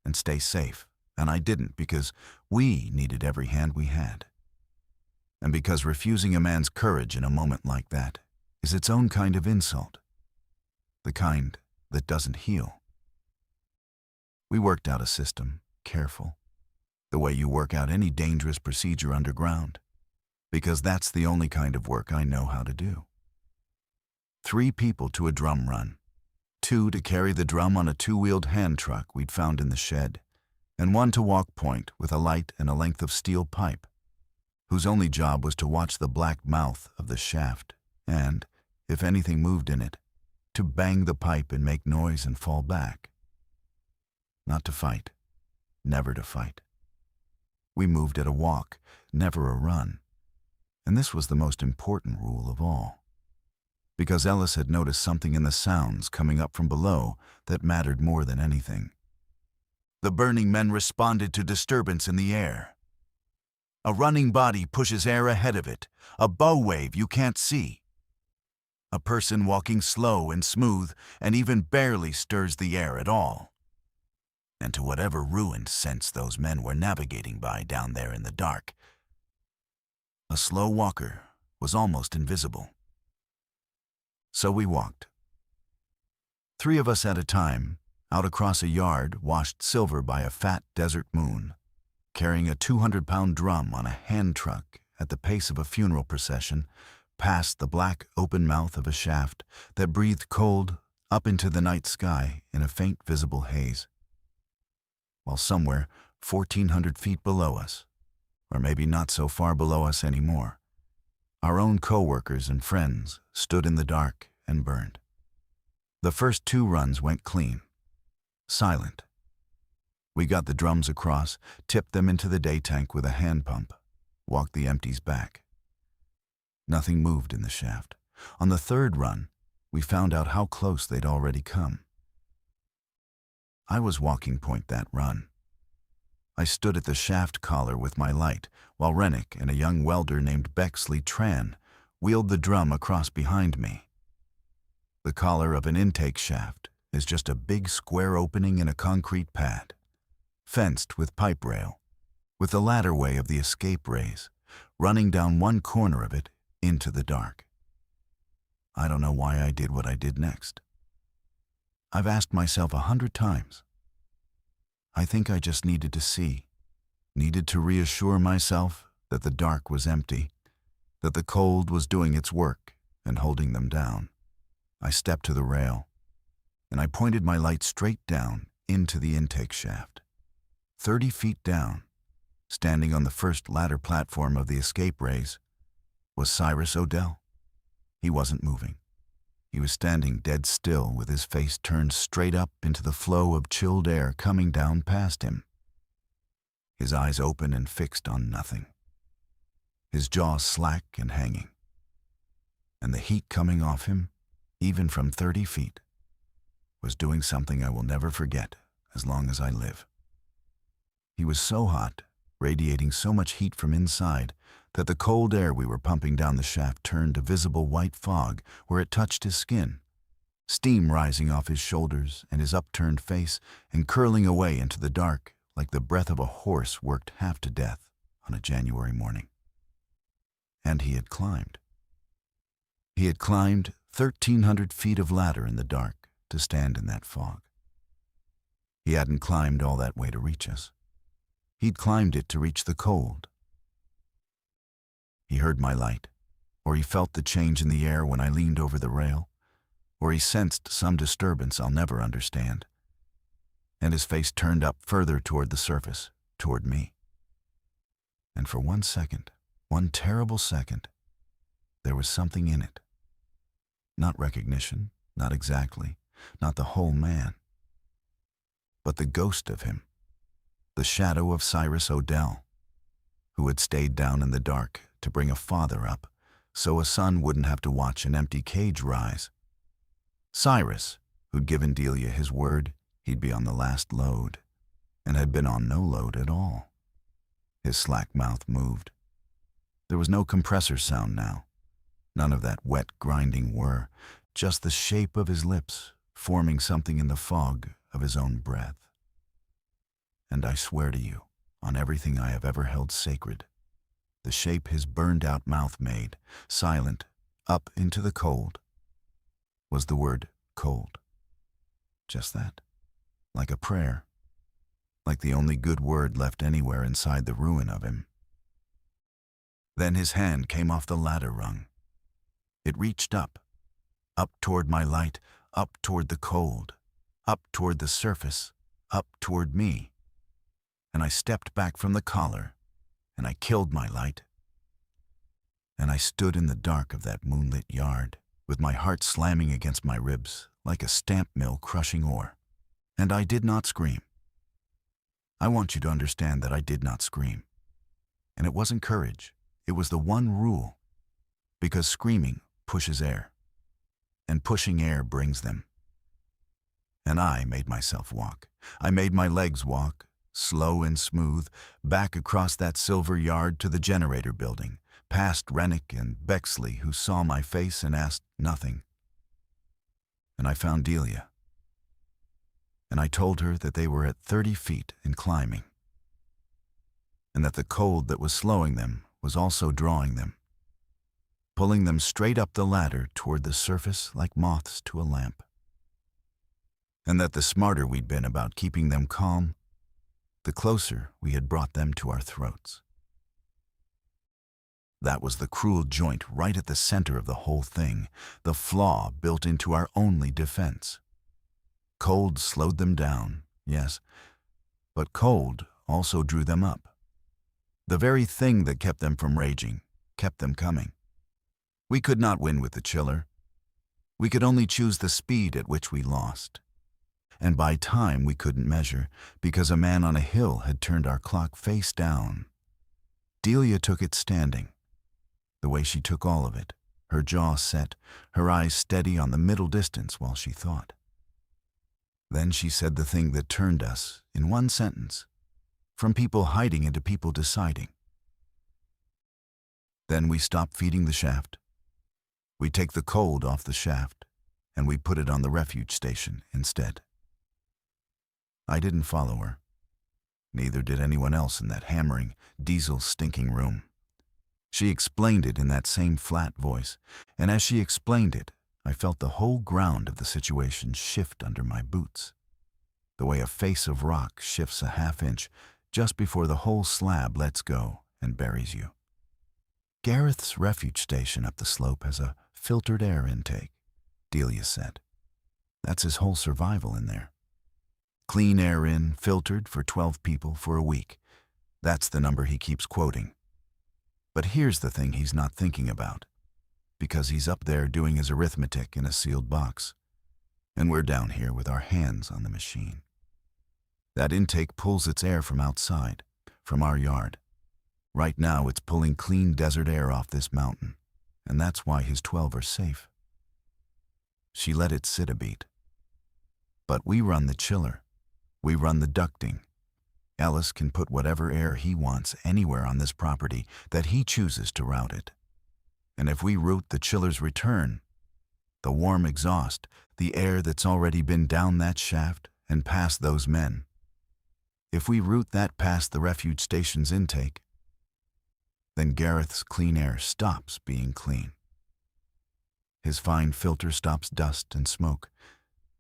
Speaker 1: and stay safe, and I didn't because we needed every hand we had. And because refusing a man's courage in a moment like that is its own kind of insult, the kind that doesn't heal. We worked out a system, careful, the way you work out any dangerous procedure underground, because that's the only kind of work I know how to do. 3 people to a drum run, 2 to carry the drum on a 2-wheeled hand truck we'd found in the shed, and 1 to walk point with a light and a length of steel pipe, whose only job was to watch the black mouth of the shaft and, if anything moved in it, to bang the pipe and make noise and fall back. Not to fight, never to fight. We moved at a walk, never a run, and this was the most important rule of all, because Ellis had noticed something in the sounds coming up from below that mattered more than anything. The burning men responded to disturbance in the air. A running body pushes air ahead of it, a bow wave you can't see. A person walking slow and smooth and even barely stirs the air at all. And to whatever ruined sense those men were navigating by down there in the dark, a slow walker was almost invisible. So we walked. 3 of us at a time, out across a yard washed silver by a fat desert moon, carrying a 200-pound drum on a hand truck at the pace of a funeral procession, past the black open mouth of a shaft that breathed cold up into the night sky in a faint visible haze. While somewhere 1,400 feet below us, or maybe not so far below us anymore, our own co-workers and friends stood in the dark and burned. The first 2 runs went clean, silent. We got the drums across, tipped them into the day tank with a hand pump, walked the empties back. Nothing moved in the shaft. On the 3rd run, we found out how close they'd already come. I was walking point that run. I stood at the shaft collar with my light, while Rennick and a young welder named Bexley Tran wheeled the drum across behind me. The collar of an intake shaft is just a big square opening in a concrete pad, fenced with pipe rail, with the ladderway of the escape rays running down one corner of it into the dark. I don't know why I did what I did next. I've asked myself 100 times. I think I just needed to see, needed to reassure myself that the dark was empty, that the cold was doing its work and holding them down. I stepped to the rail, and I pointed my light straight down into the intake shaft. 30 feet down, standing on the first ladder platform of the escape raise, was Cyrus Odell. He wasn't moving. He was standing dead still with his face turned straight up into the flow of chilled air coming down past him. His eyes open and fixed on nothing. His jaw slack and hanging. And the heat coming off him, even from 30 feet, was doing something I will never forget as long as I live. He was so hot, radiating so much heat from inside, that the cold air we were pumping down the shaft turned to visible white fog where it touched his skin, steam rising off his shoulders and his upturned face and curling away into the dark like the breath of a horse worked half to death on a January morning. And he had climbed. He had climbed 1,300 feet of ladder in the dark to stand in that fog. He hadn't climbed all that way to reach us. He'd climbed it to reach the cold. He heard my light, or he felt the change in the air when I leaned over the rail, or he sensed some disturbance I'll never understand, and his face turned up further toward the surface, toward me. And for 1 second, one terrible second, there was something in it. Not recognition, not exactly, not the whole man, but the ghost of him, the shadow of Cyrus Odell, who had stayed down in the dark to bring a father up so a son wouldn't have to watch an empty cage rise. Cyrus, who'd given Delia his word he'd be on the last load, and had been on no load at all. His slack mouth moved. There was no compressor sound now, none of that wet grinding whir, just the shape of his lips forming something in the fog of his own breath. And I swear to you, on everything I have ever held sacred, the shape his burned-out mouth made, silent, up into the cold, was the word cold. Just that. Like a prayer. Like the only good word left anywhere inside the ruin of him. Then his hand came off the ladder rung. It reached up toward my light, up toward the cold, up toward the surface, up toward me. And I stepped back from the collar, and I killed my light. And I stood in the dark of that moonlit yard, with my heart slamming against my ribs like a stamp mill crushing ore. And I did not scream. I want you to understand that I did not scream. And it wasn't courage, it was the one rule. Because screaming pushes air, and pushing air brings them. And I made myself walk. I made my legs walk, slow and smooth, back across that silver yard to the generator building, past Rennick and Bexley, who saw my face and asked nothing. And I found Delia. And I told her that they were at 30 feet and climbing, and that the cold that was slowing them was also drawing them, pulling them straight up the ladder toward the surface like moths to a lamp. And that the smarter we'd been about keeping them calm, the closer we had brought them to our throats. That was the cruel joint right at the center of the whole thing, the flaw built into our only defense. Cold slowed them down, yes, but cold also drew them up. The very thing that kept them from raging, kept them coming. We could not win with the chiller. We could only choose the speed at which we lost. And by time we couldn't measure, because a man on a hill had turned our clock face down. Delia took it standing, the way she took all of it, her jaw set, her eyes steady on the middle distance while she thought. Then she said the thing that turned us, in one sentence, from people hiding into people deciding. Then we stopped feeding the shaft. We take the cold off the shaft, and we put it on the refuge station instead. I didn't follow her. Neither did anyone else in that hammering, diesel-stinking room. She explained it in that same flat voice, and as she explained it, I felt the whole ground of the situation shift under my boots, the way a face of rock shifts a half inch just before the whole slab lets go and buries you. Gareth's refuge station up the slope has a filtered air intake, Delia said. That's his whole survival in there. Clean air in, filtered for 12 people for a week. That's the number he keeps quoting. But here's the thing he's not thinking about, because he's up there doing his arithmetic in a sealed box, and we're down here with our hands on the machine. That intake pulls its air from outside, from our yard. Right now it's pulling clean desert air off this mountain, and that's why his 12 are safe. She let it sit a beat. But we run the chiller. We run the ducting. Ellis can put whatever air he wants anywhere on this property that he chooses to route it. And if we route the chiller's return, the warm exhaust, the air that's already been down that shaft and past those men, if we route that past the refuge station's intake, then Gareth's clean air stops being clean. His fine filter stops dust and smoke.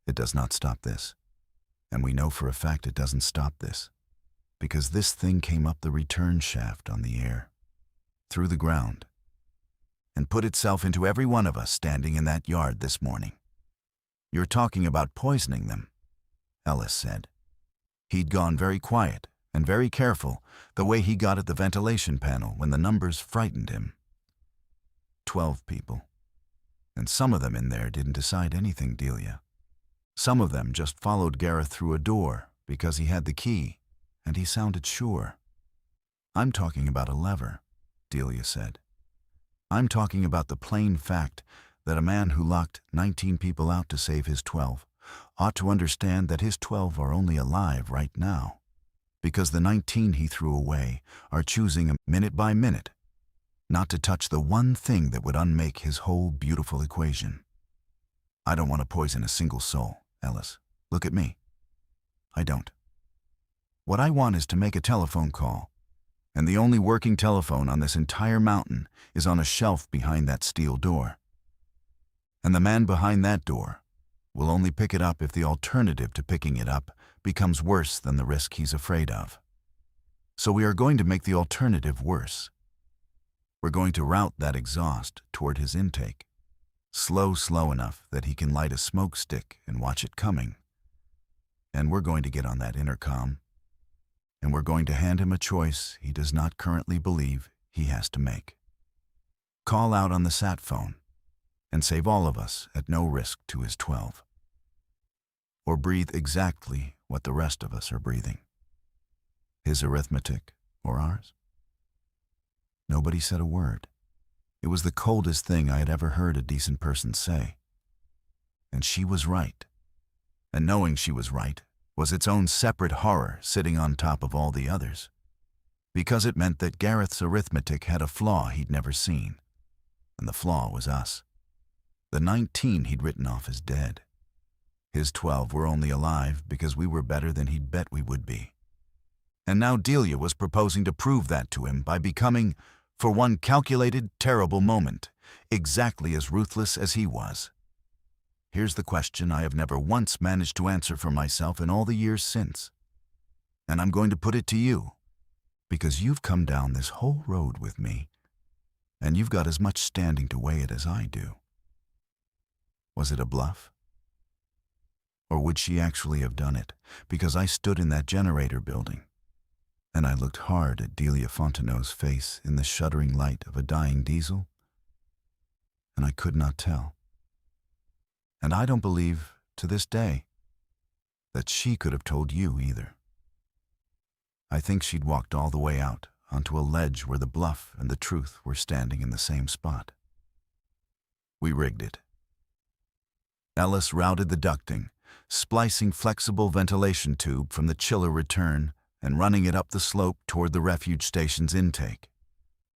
Speaker 1: It does not stop this. And we know for a fact it doesn't stop this, because this thing came up the return shaft on the air, through the ground, and put itself into every one of us standing in that yard this morning. You're talking about poisoning them, Ellis said. He'd gone very quiet and very careful, the way he got at the ventilation panel when the numbers frightened him. 12 people. And some of them in there didn't decide anything, Delia. Some of them just followed Gareth through a door because he had the key, and he sounded sure. I'm talking about a lever, Delia said. I'm talking about the plain fact that a man who locked 19 people out to save his 12 ought to understand that his 12 are only alive right now, because the 19 he threw away are choosing minute by minute not to touch the one thing that would unmake his whole beautiful equation. I don't want to poison a single soul, Ellis. Look at me. I don't. What I want is to make a telephone call, and the only working telephone on this entire mountain is on a shelf behind that steel door. And the man behind that door will only pick it up if the alternative to picking it up becomes worse than the risk he's afraid of. So we are going to make the alternative worse. We're going to route that exhaust toward his intake, slow enough that he can light a smoke stick and watch it coming. And we're going to get on that intercom, and we're going to hand him a choice he does not currently believe he has to make. Call out on the sat phone and save all of us at no risk to his 12. Or breathe exactly what the rest of us are breathing. His arithmetic or ours? Nobody said a word. It was the coldest thing I had ever heard a decent person say. And she was right. And knowing she was right was its own separate horror sitting on top of all the others, because it meant that Gareth's arithmetic had a flaw he'd never seen, and the flaw was us. The 19 he'd written off as dead. His 12 were only alive because we were better than he'd bet we would be. And now Delia was proposing to prove that to him by becoming, for one calculated, terrible moment, exactly as ruthless as he was. Here's the question I have never once managed to answer for myself in all the years since. And I'm going to put it to you, because you've come down this whole road with me, and you've got as much standing to weigh it as I do. Was it a bluff? Or would she actually have done it, because I stood in that generator building, and I looked hard at Delia Fontenot's face in the shuddering light of a dying diesel, and I could not tell. And I don't believe, to this day, that she could have told you either. I think she'd walked all the way out onto a ledge where the bluff and the truth were standing in the same spot. We rigged it. Ellis routed the ducting, splicing flexible ventilation tube from the chiller return and running it up the slope toward the refuge station's intake,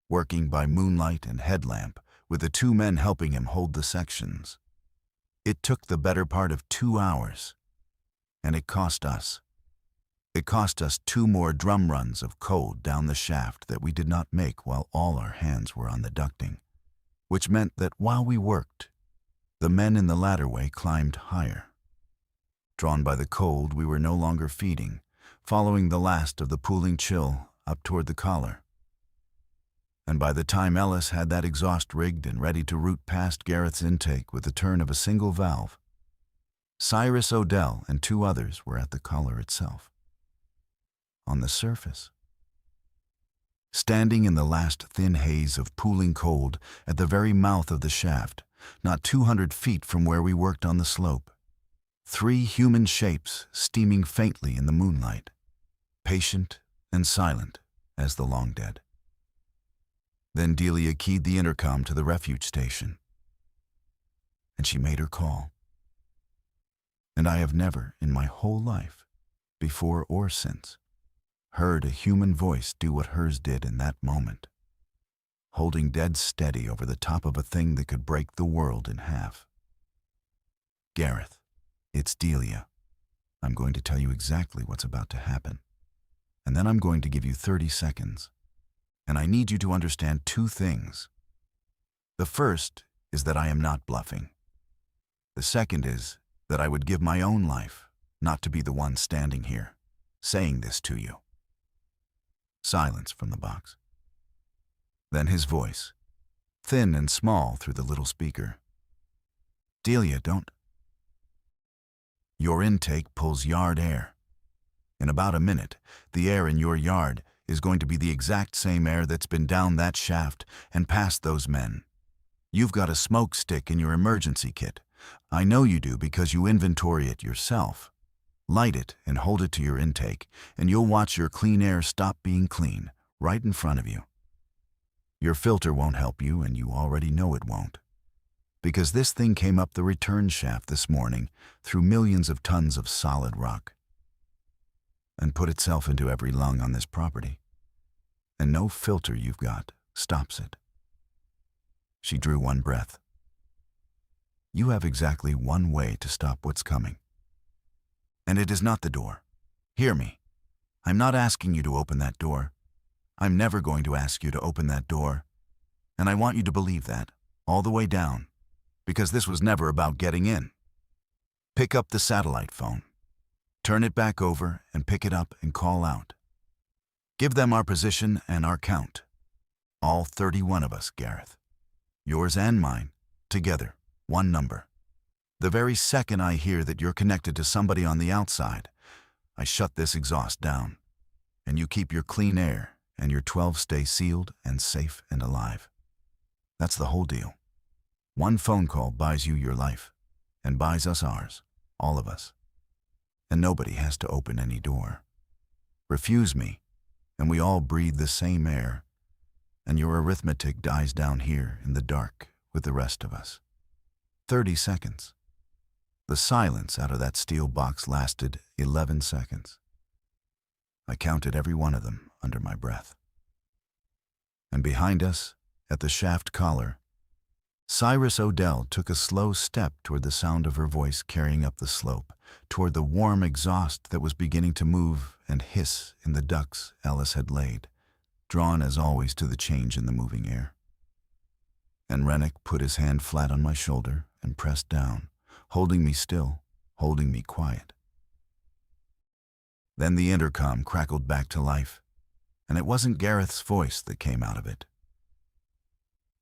Speaker 1: working by moonlight and headlamp with the 2 men helping him hold the sections. It took the better part of 2 hours, and it cost us. It cost us 2 more drum runs of cold down the shaft that we did not make while all our hands were on the ducting, which meant that while we worked, the men in the ladderway climbed higher. Drawn by the cold, we were no longer feeding, following the last of the pooling chill up toward the collar. And by the time Ellis had that exhaust rigged and ready to route past Gareth's intake with the turn of a single valve, Cyrus Odell and 2 others were at the collar itself. On the surface, standing in the last thin haze of pooling cold at the very mouth of the shaft, not 200 feet from where we worked on the slope, 3 human shapes steaming faintly in the moonlight, patient and silent as the long dead. Then Delia keyed the intercom to the refuge station, and she made her call. And I have never, in my whole life, before or since, heard a human voice do what hers did in that moment, holding dead steady over the top of a thing that could break the world in half. Garreth, it's Delia. I'm going to tell you exactly what's about to happen, and then I'm going to give you 30 seconds. And I need you to understand 2 things. The first is that I am not bluffing. The second is that I would give my own life not to be the one standing here, saying this to you. Silence from the box. Then his voice, thin and small through the little speaker. Delia, don't. Your intake pulls yard air. In about a minute, the air in your yard is going to be the exact same air that's been down that shaft and past those men. You've got a smoke stick in your emergency kit. I know you do because you inventory it yourself. Light it and hold it to your intake, and you'll watch your clean air stop being clean, right in front of you. Your filter won't help you, and you already know it won't. Because this thing came up the return shaft this morning through millions of tons of solid rock and put itself into every lung on this property. And no filter you've got stops it. She drew one breath. You have exactly one way to stop what's coming. And it is not the door. Hear me. I'm not asking you to open that door. I'm never going to ask you to open that door. And I want you to believe that, all the way down, because this was never about getting in. Pick up the satellite phone. Turn it back over and pick it up and call out. Give them our position and our count. All 31 of us, Gareth. Yours and mine, together, one number. The very second I hear that you're connected to somebody on the outside, I shut this exhaust down, and you keep your clean air and your 12 stay sealed and safe and alive. That's the whole deal. One phone call buys you your life, and buys us ours, all of us. And nobody has to open any door. Refuse me, and we all breathe the same air, and your arithmetic dies down here in the dark with the rest of us. 30 seconds. The silence out of that steel box lasted 11 seconds. I counted every one of them under my breath. And behind us, at the shaft collar, Cyrus Odell took a slow step toward the sound of her voice carrying up the slope, toward the warm exhaust that was beginning to move and hiss in the ducts Ellis had laid, drawn as always to the change in the moving air. And Rennick put his hand flat on my shoulder and pressed down, holding me still, holding me quiet. Then the intercom crackled back to life, and it wasn't Gareth's voice that came out of it.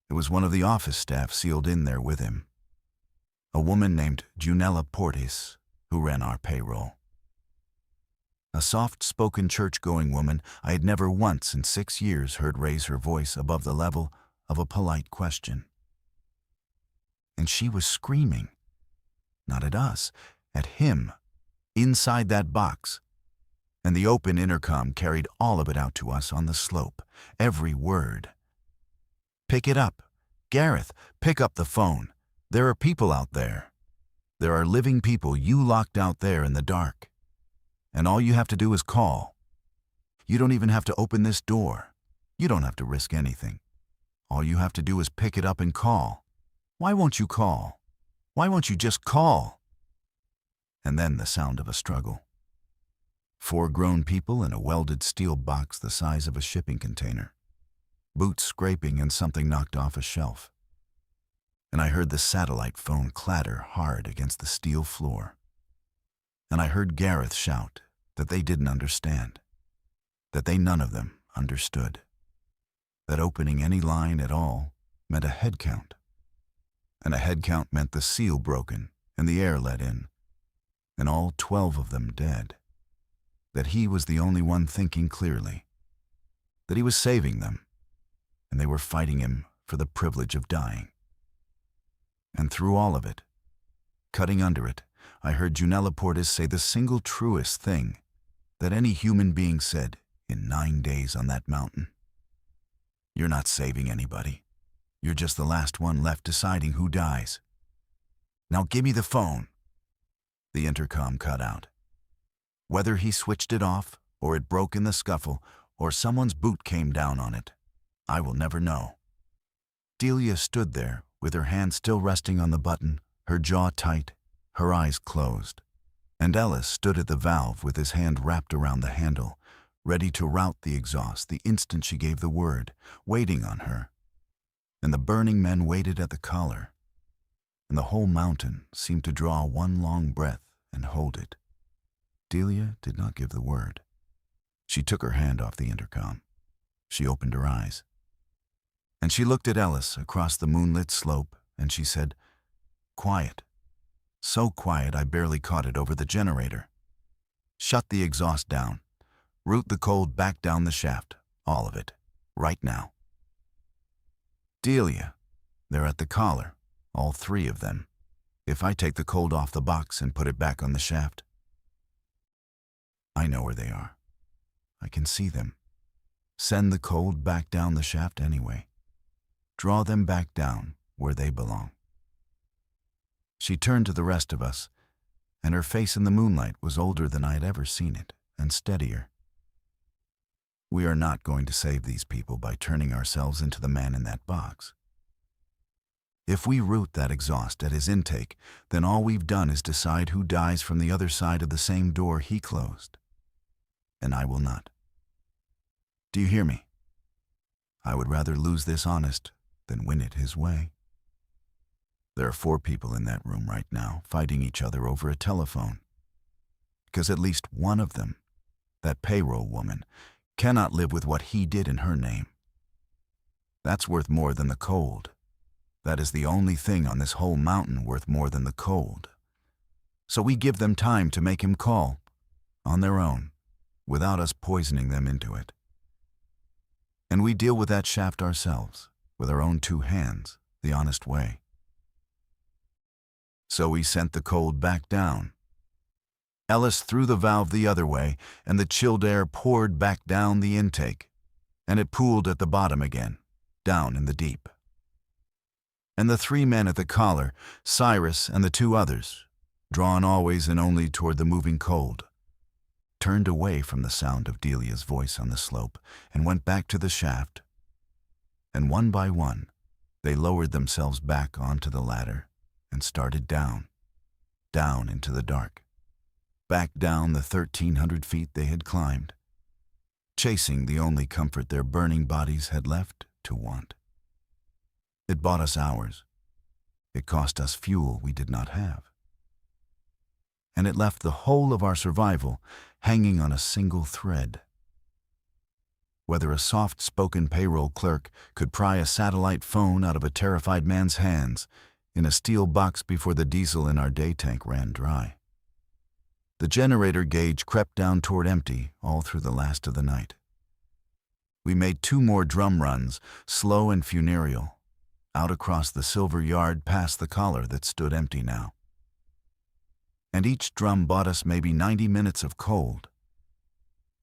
Speaker 1: It was one of the office staff sealed in there with him, a woman named Junella Portis, who ran our payroll. A soft-spoken church-going woman I had never once in 6 years heard raise her voice above the level of a polite question. And she was screaming, not at us, at him, inside that box. And the open intercom carried all of it out to us on the slope, every word. Pick it up. Gareth, pick up the phone. There are people out there. There are living people you locked out there in the dark. And all you have to do is call. You don't even have to open this door. You don't have to risk anything. All you have to do is pick it up and call. Why won't you call? Why won't you just call? And then the sound of a struggle. 4 grown people in a welded steel box the size of a shipping container. Boots scraping and something knocked off a shelf. And I heard the satellite phone clatter hard against the steel floor. And I heard Gareth shout that they didn't understand, that they none of them understood. that opening any line at all meant a head count. And a head count meant the seal broken and the air let in, and all 12 of them dead. That he was the only one thinking clearly. That he was saving them, and they were fighting him for the privilege of dying. And through all of it, cutting under it, I heard Junella Portis say the single truest thing that any human being said in 9 days on that mountain. You're not saving anybody. You're just the last one left deciding who dies. Now give me the phone. The intercom cut out. Whether he switched it off, or it broke in the scuffle, or someone's boot came down on it, I will never know. Delia stood there, with her hand still resting on the button, her jaw tight, her eyes closed. And Ellis stood at the valve with his hand wrapped around the handle, ready to rout the exhaust the instant she gave the word, waiting on her. And the burning men waited at the collar, and the whole mountain seemed to draw one long breath and hold it. Delia did not give the word. She took her hand off the intercom. She opened her eyes. And she looked at Ellis across the moonlit slope, and she said, "Quiet. So quiet I barely caught it over the generator. Shut the exhaust down. Route the cold back down the shaft, all of it, right now." "Delia, they're at the collar, all 3 of them. If I take the cold off the box and put it back on the shaft." "I know where they are. I can see them. Send the cold back down the shaft anyway. Draw them back down where they belong." She turned to the rest of us, and her face in the moonlight was older than I had ever seen it, and steadier. "We are not going to save these people by turning ourselves into the man in that box. If we root that exhaust at his intake, then all we've done is decide who dies from the other side of the same door he closed. And I will not. Do you hear me? I would rather lose this honest than win it his way. There are 4 people in that room right now fighting each other over a telephone. Because at least one of them, that payroll woman, cannot live with what he did in her name. That's worth more than the cold. That is the only thing on this whole mountain worth more than the cold. So we give them time to make him call, on their own, without us poisoning them into it. And we deal with that shaft ourselves, with our own 2 hands, the honest way. So we sent the cold back down. Ellis threw the valve the other way, and the chilled air poured back down the intake, and it pooled at the bottom again, down in the deep. And the 3 men at the collar, Cyrus and the 2 others, drawn always and only toward the moving cold, turned away from the sound of Delia's voice on the slope and went back to the shaft. And one by one, they lowered themselves back onto the ladder and started down, down into the dark, back down the 1,300 feet they had climbed, chasing the only comfort their burning bodies had left to want. It bought us hours. It cost us fuel we did not have. And it left the whole of our survival hanging on a single thread. Whether a soft-spoken payroll clerk could pry a satellite phone out of a terrified man's hands in a steel box before the diesel in our day tank ran dry. The generator gauge crept down toward empty all through the last of the night. We made 2 more drum runs, slow and funereal, out across the silver yard past the collar that stood empty now. And each drum bought us maybe 90 minutes of cold.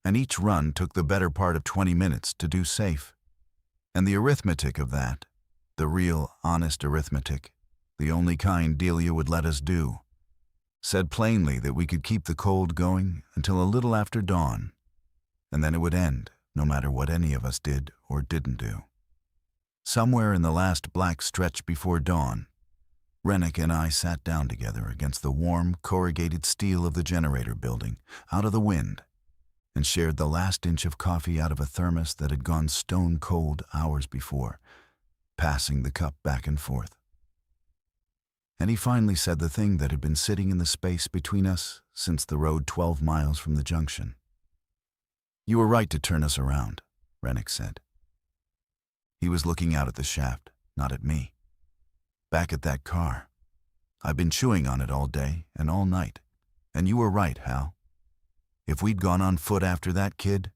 Speaker 1: And each run took the better part of 20 minutes to do safe. And the arithmetic of that, the real, honest arithmetic, the only kind Delia would let us do, said plainly that we could keep the cold going until a little after dawn, and then it would end, no matter what any of us did or didn't do. Somewhere in the last black stretch before dawn, Rennick and I sat down together against the warm, corrugated steel of the generator building, out of the wind, and shared the last inch of coffee out of a thermos that had gone stone cold hours before, passing the cup back and forth. And he finally said the thing that had been sitting in the space between us since the road 12 miles from the junction. "You were right to turn us around," Rennick said. He was looking out at the shaft, not at me. Back at that car. I've been chewing on it all day and all night. And you were right, Hal. If we'd gone on foot after that kid,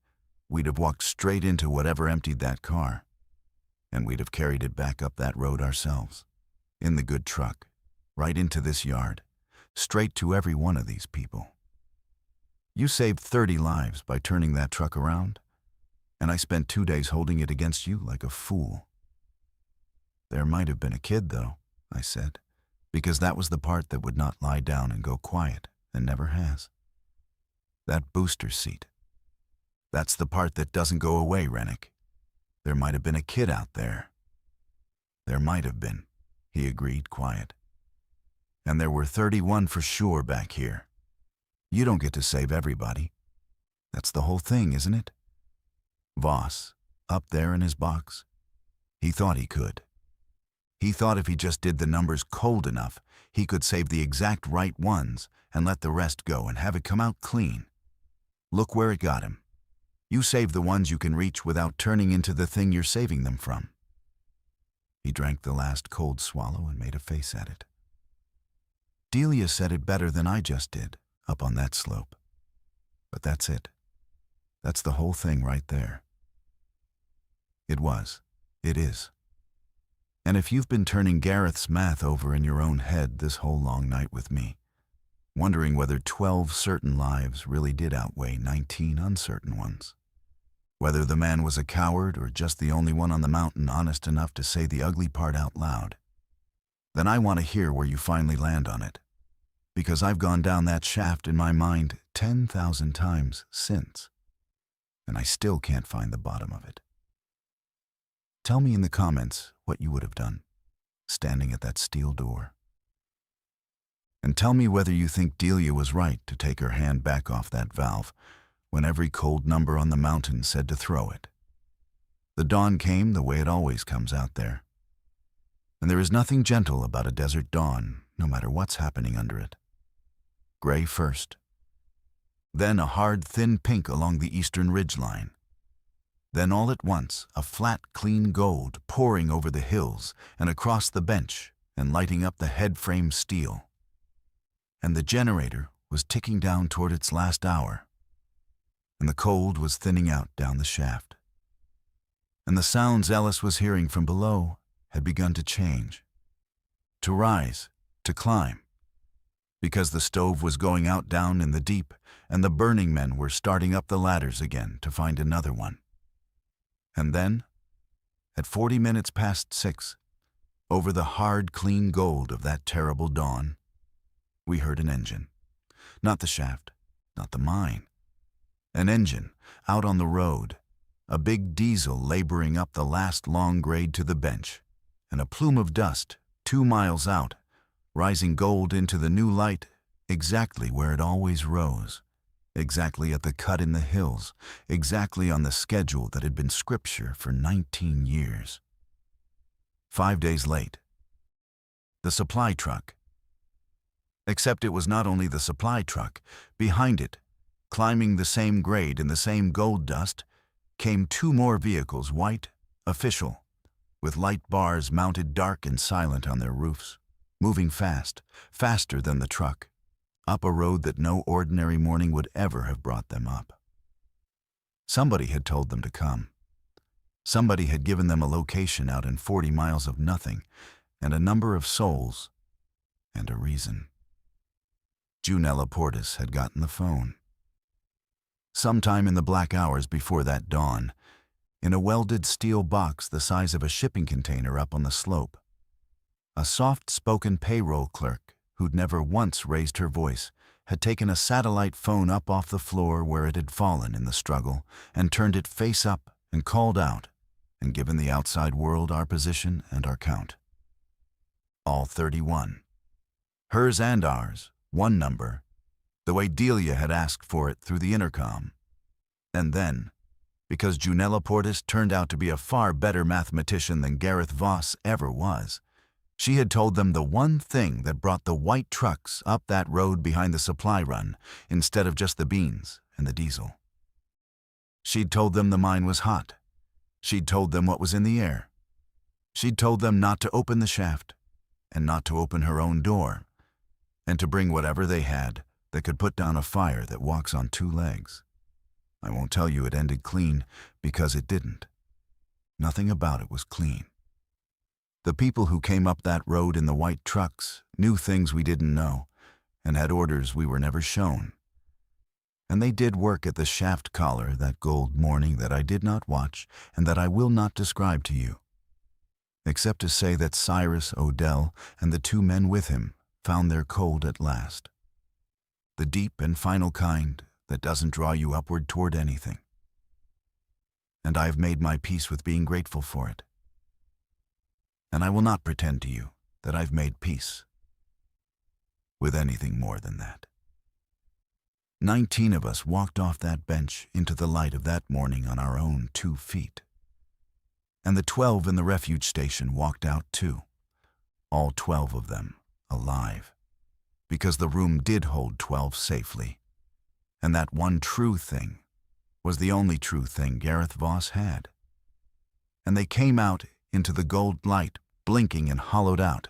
Speaker 1: we'd have walked straight into whatever emptied that car. And we'd have carried it back up that road ourselves. In the good truck. Right into this yard. Straight to every one of these people. You saved 30 lives by turning that truck around. And I spent 2 days holding it against you like a fool. There might have been a kid, though, I said, because that was the part that would not lie down and go quiet, and never has. That booster seat. That's the part that doesn't go away, Rennick. There might have been a kid out there. There might have been, he agreed, quiet. And there were 31 for sure back here. You don't get to save everybody. That's the whole thing, isn't it? Voss, up there in his box. He thought he could. He thought if he just did the numbers cold enough, he could save the exact right ones and let the rest go and have it come out clean. Look where it got him. You save the ones you can reach without turning into the thing you're saving them from. He drank the last cold swallow and made a face at it. Delia said it better than I just did, up on that slope. But that's it. That's the whole thing right there. It was. It is. And if you've been turning Gareth's math over in your own head this whole long night with me, wondering whether 12 certain lives really did outweigh 19 uncertain ones, whether the man was a coward or just the only one on the mountain honest enough to say the ugly part out loud, then I want to hear where you finally land on it, because I've gone down that shaft in my mind 10,000 times since, and I still can't find the bottom of it. Tell me in the comments what you would have done, standing at that steel door. And tell me whether you think Delia was right to take her hand back off that valve when every cold number on the mountain said to throw it. The dawn came the way it always comes out there. And there is nothing gentle about a desert dawn, no matter what's happening under it. Gray first. Then a hard, thin pink along the eastern ridgeline. Then all at once, a flat, clean gold pouring over the hills and across the bench and lighting up the head frame steel. And the generator was ticking down toward its last hour. And the cold was thinning out down the shaft. And the sounds Ellis was hearing from below had begun to change. To rise, to climb. Because the stove was going out down in the deep, and the burning men were starting up the ladders again to find another one. And then, at 40 minutes past 6, over the hard, clean gold of that terrible dawn, we heard an engine. Not the shaft, not the mine. An engine, out on the road, a big diesel laboring up the last long grade to the bench, and a plume of dust, 2 miles out, rising gold into the new light exactly where it always rose. Exactly at the cut in the hills, exactly on the schedule that had been scripture for 19 years. 5 days late. The supply truck. Except it was not only the supply truck. Behind it, climbing the same grade in the same gold dust, came 2 more vehicles, white, official, with light bars mounted dark and silent on their roofs, moving fast, faster than the truck, up a road that no ordinary morning would ever have brought them up. Somebody had told them to come. Somebody had given them a location out in 40 miles of nothing, and a number of souls, and a reason. Junella Portis had gotten the phone. Sometime in the black hours before that dawn, in a welded steel box the size of a shipping container up on the slope, a soft-spoken payroll clerk who'd never once raised her voice, had taken a satellite phone up off the floor where it had fallen in the struggle and turned it face up and called out and given the outside world our position and our count. All 31. Hers and ours, one number, the way Delia had asked for it through the intercom. And then, because Junella Portis turned out to be a far better mathematician than Garreth Voss ever was, she had told them the one thing that brought the white trucks up that road behind the supply run instead of just the beans and the diesel. She'd told them the mine was hot. She'd told them what was in the air, She'd told them not to open the shaft, and not to open her own door, and to bring whatever they had that could put down a fire that walks on two legs. I won't tell you it ended clean, because it didn't. Nothing about it was clean. The people who came up that road in the white trucks knew things we didn't know, and had orders we were never shown. And they did work at the shaft collar that gold morning that I did not watch and that I will not describe to you, except to say that Cyrus Odell and the two men with him found their cold at last. The deep and final kind that doesn't draw you upward toward anything. And I have made my peace with being grateful for it. And I will not pretend to you that I've made peace with anything more than that. 19 of us walked off that bench into the light of that morning on our own 2 feet. And the 12 in the refuge station walked out too, all 12 of them alive, because the room did hold 12 safely, and that one true thing was the only true thing Garreth Voss had. And they came out into the gold light, blinking and hollowed out,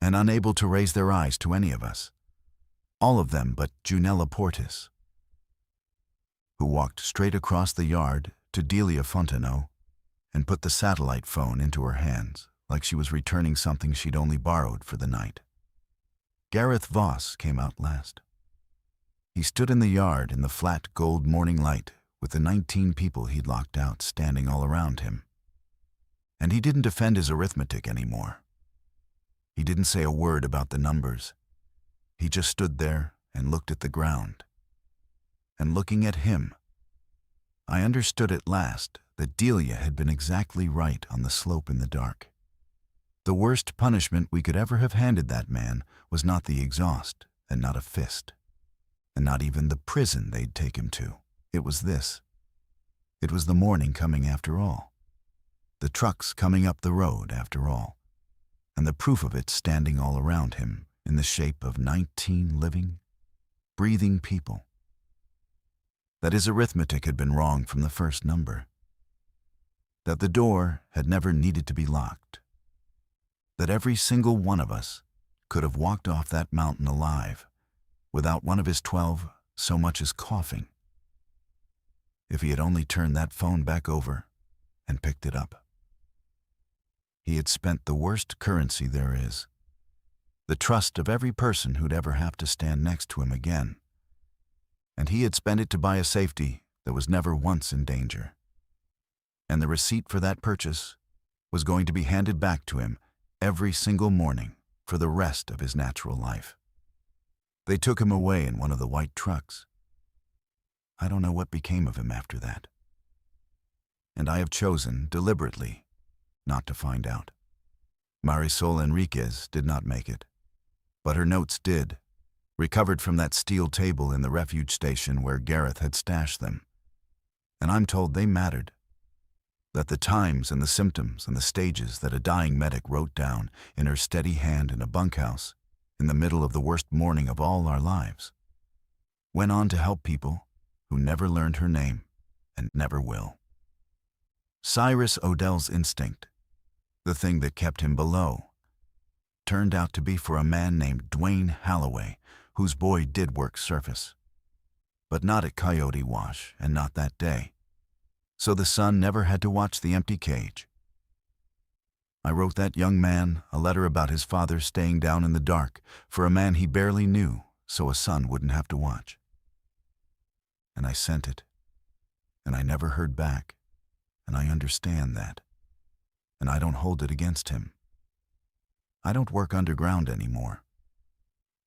Speaker 1: and unable to raise their eyes to any of us, all of them but Junella Portis, who walked straight across the yard to Delia Fontenot and put the satellite phone into her hands like she was returning something she'd only borrowed for the night. Garreth Voss came out last. He stood in the yard in the flat gold morning light with the 19 people he'd locked out standing all around him. And he didn't defend his arithmetic anymore. He didn't say a word about the numbers. He just stood there and looked at the ground. And looking at him, I understood at last that Delia had been exactly right on the slope in the dark. The worst punishment we could ever have handed that man was not the exhaust, and not a fist, and not even the prison they'd take him to. It was this. It was the morning coming after all. The trucks coming up the road after all, and the proof of it standing all around him in the shape of 19 living, breathing people. That his arithmetic had been wrong from the first number. That the door had never needed to be locked. That every single one of us could have walked off that mountain alive without one of his 12 so much as coughing, if he had only turned that phone back over and picked it up. He had spent the worst currency there is, the trust of every person who'd ever have to stand next to him again, and he had spent it to buy a safety that was never once in danger. And the receipt for that purchase was going to be handed back to him every single morning for the rest of his natural life. They took him away in one of the white trucks. I don't know what became of him after that. And I have chosen, deliberately, not to find out. Marisol Enriquez did not make it, but her notes did, recovered from that steel table in the refuge station where Garreth had stashed them. And I'm told they mattered. That the times and the symptoms and the stages that a dying medic wrote down in her steady hand in a bunkhouse in the middle of the worst morning of all our lives went on to help people who never learned her name and never will. Cyrus Odell's instinct, the thing that kept him below, turned out to be for a man named Dwayne Halloway, whose boy did work surface, but not at Coyote Wash and not that day. So the son never had to watch the empty cage. I wrote that young man a letter about his father staying down in the dark for a man he barely knew so a son wouldn't have to watch. And I sent it, and I never heard back, and I understand that, and I don't hold it against him. I don't work underground anymore.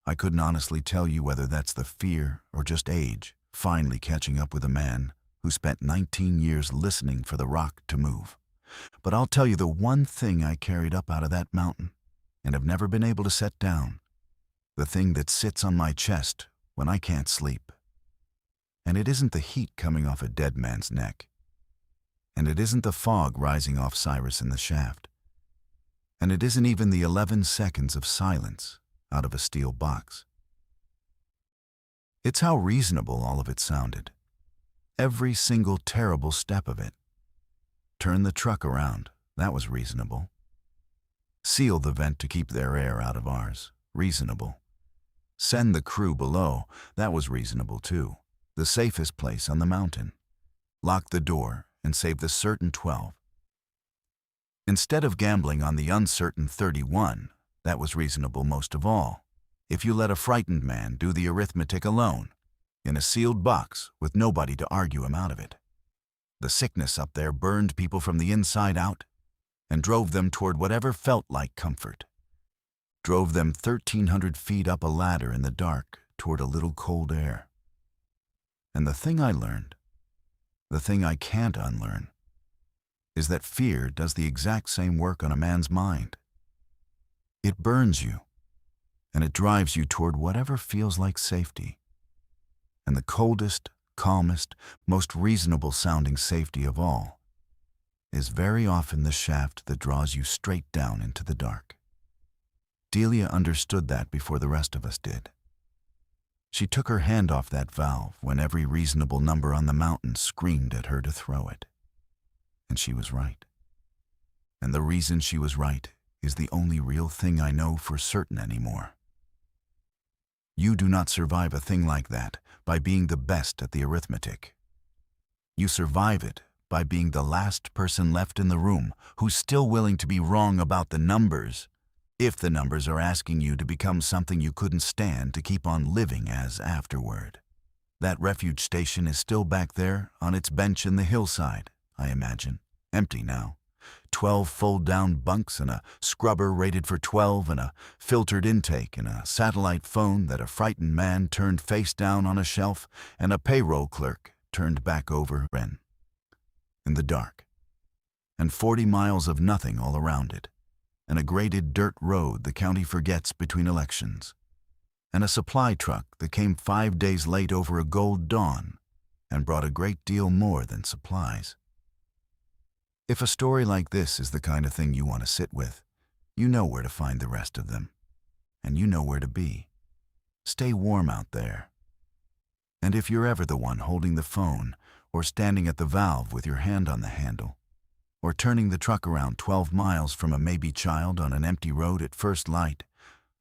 Speaker 1: I couldn't honestly tell you whether that's the fear or just age finally catching up with a man who spent 19 years listening for the rock to move. But I'll tell you the one thing I carried up out of that mountain and have never been able to set down, the thing that sits on my chest when I can't sleep. And it isn't the heat coming off a dead man's neck. And it isn't the fog rising off Cyrus in the shaft. And it isn't even the 11 seconds of silence out of a steel box. It's how reasonable all of it sounded. Every single terrible step of it. Turn the truck around, that was reasonable. Seal the vent to keep their air out of ours. Reasonable. Send the crew below. That was reasonable too. The safest place on the mountain. Lock the door and save the certain 12. Instead of gambling on the uncertain 31, that was reasonable most of all. If you let a frightened man do the arithmetic alone, in a sealed box with nobody to argue him out of it. The sickness up there burned people from the inside out and drove them toward whatever felt like comfort. Drove them 1,300 feet up a ladder in the dark toward a little cold air. And the thing I learned, the thing I can't unlearn, is that fear does the exact same work on a man's mind. It burns you, and it drives you toward whatever feels like safety. And the coldest, calmest, most reasonable-sounding safety of all is very often the shaft that draws you straight down into the dark. Delia understood that before the rest of us did. She took her hand off that valve when every reasonable number on the mountain screamed at her to throw it. And she was right. And the reason she was right is the only real thing I know for certain anymore. You do not survive a thing like that by being the best at the arithmetic. You survive it by being the last person left in the room who's still willing to be wrong about the numbers, if the numbers are asking you to become something you couldn't stand to keep on living as afterward. That refuge station is still back there on its bench in the hillside, I imagine, empty now. 12 fold-down bunks and a scrubber rated for 12 and a filtered intake and a satellite phone that a frightened man turned face down on a shelf and a payroll clerk turned back over in the dark. And 40 miles of nothing all around it, and a graded dirt road the county forgets between elections, and a supply truck that came 5 days late over a gold dawn and brought a great deal more than supplies. If a story like this is the kind of thing you want to sit with, you know where to find the rest of them, and you know where to be. Stay warm out there. And if you're ever the one holding the phone, or standing at the valve with your hand on the handle, or turning the truck around 12 miles from a maybe child on an empty road at first light,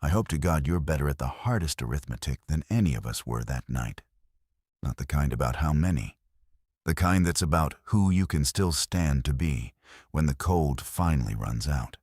Speaker 1: I hope to God you're better at the hardest arithmetic than any of us were that night. Not the kind about how many. The kind that's about who you can still stand to be when the cold finally runs out.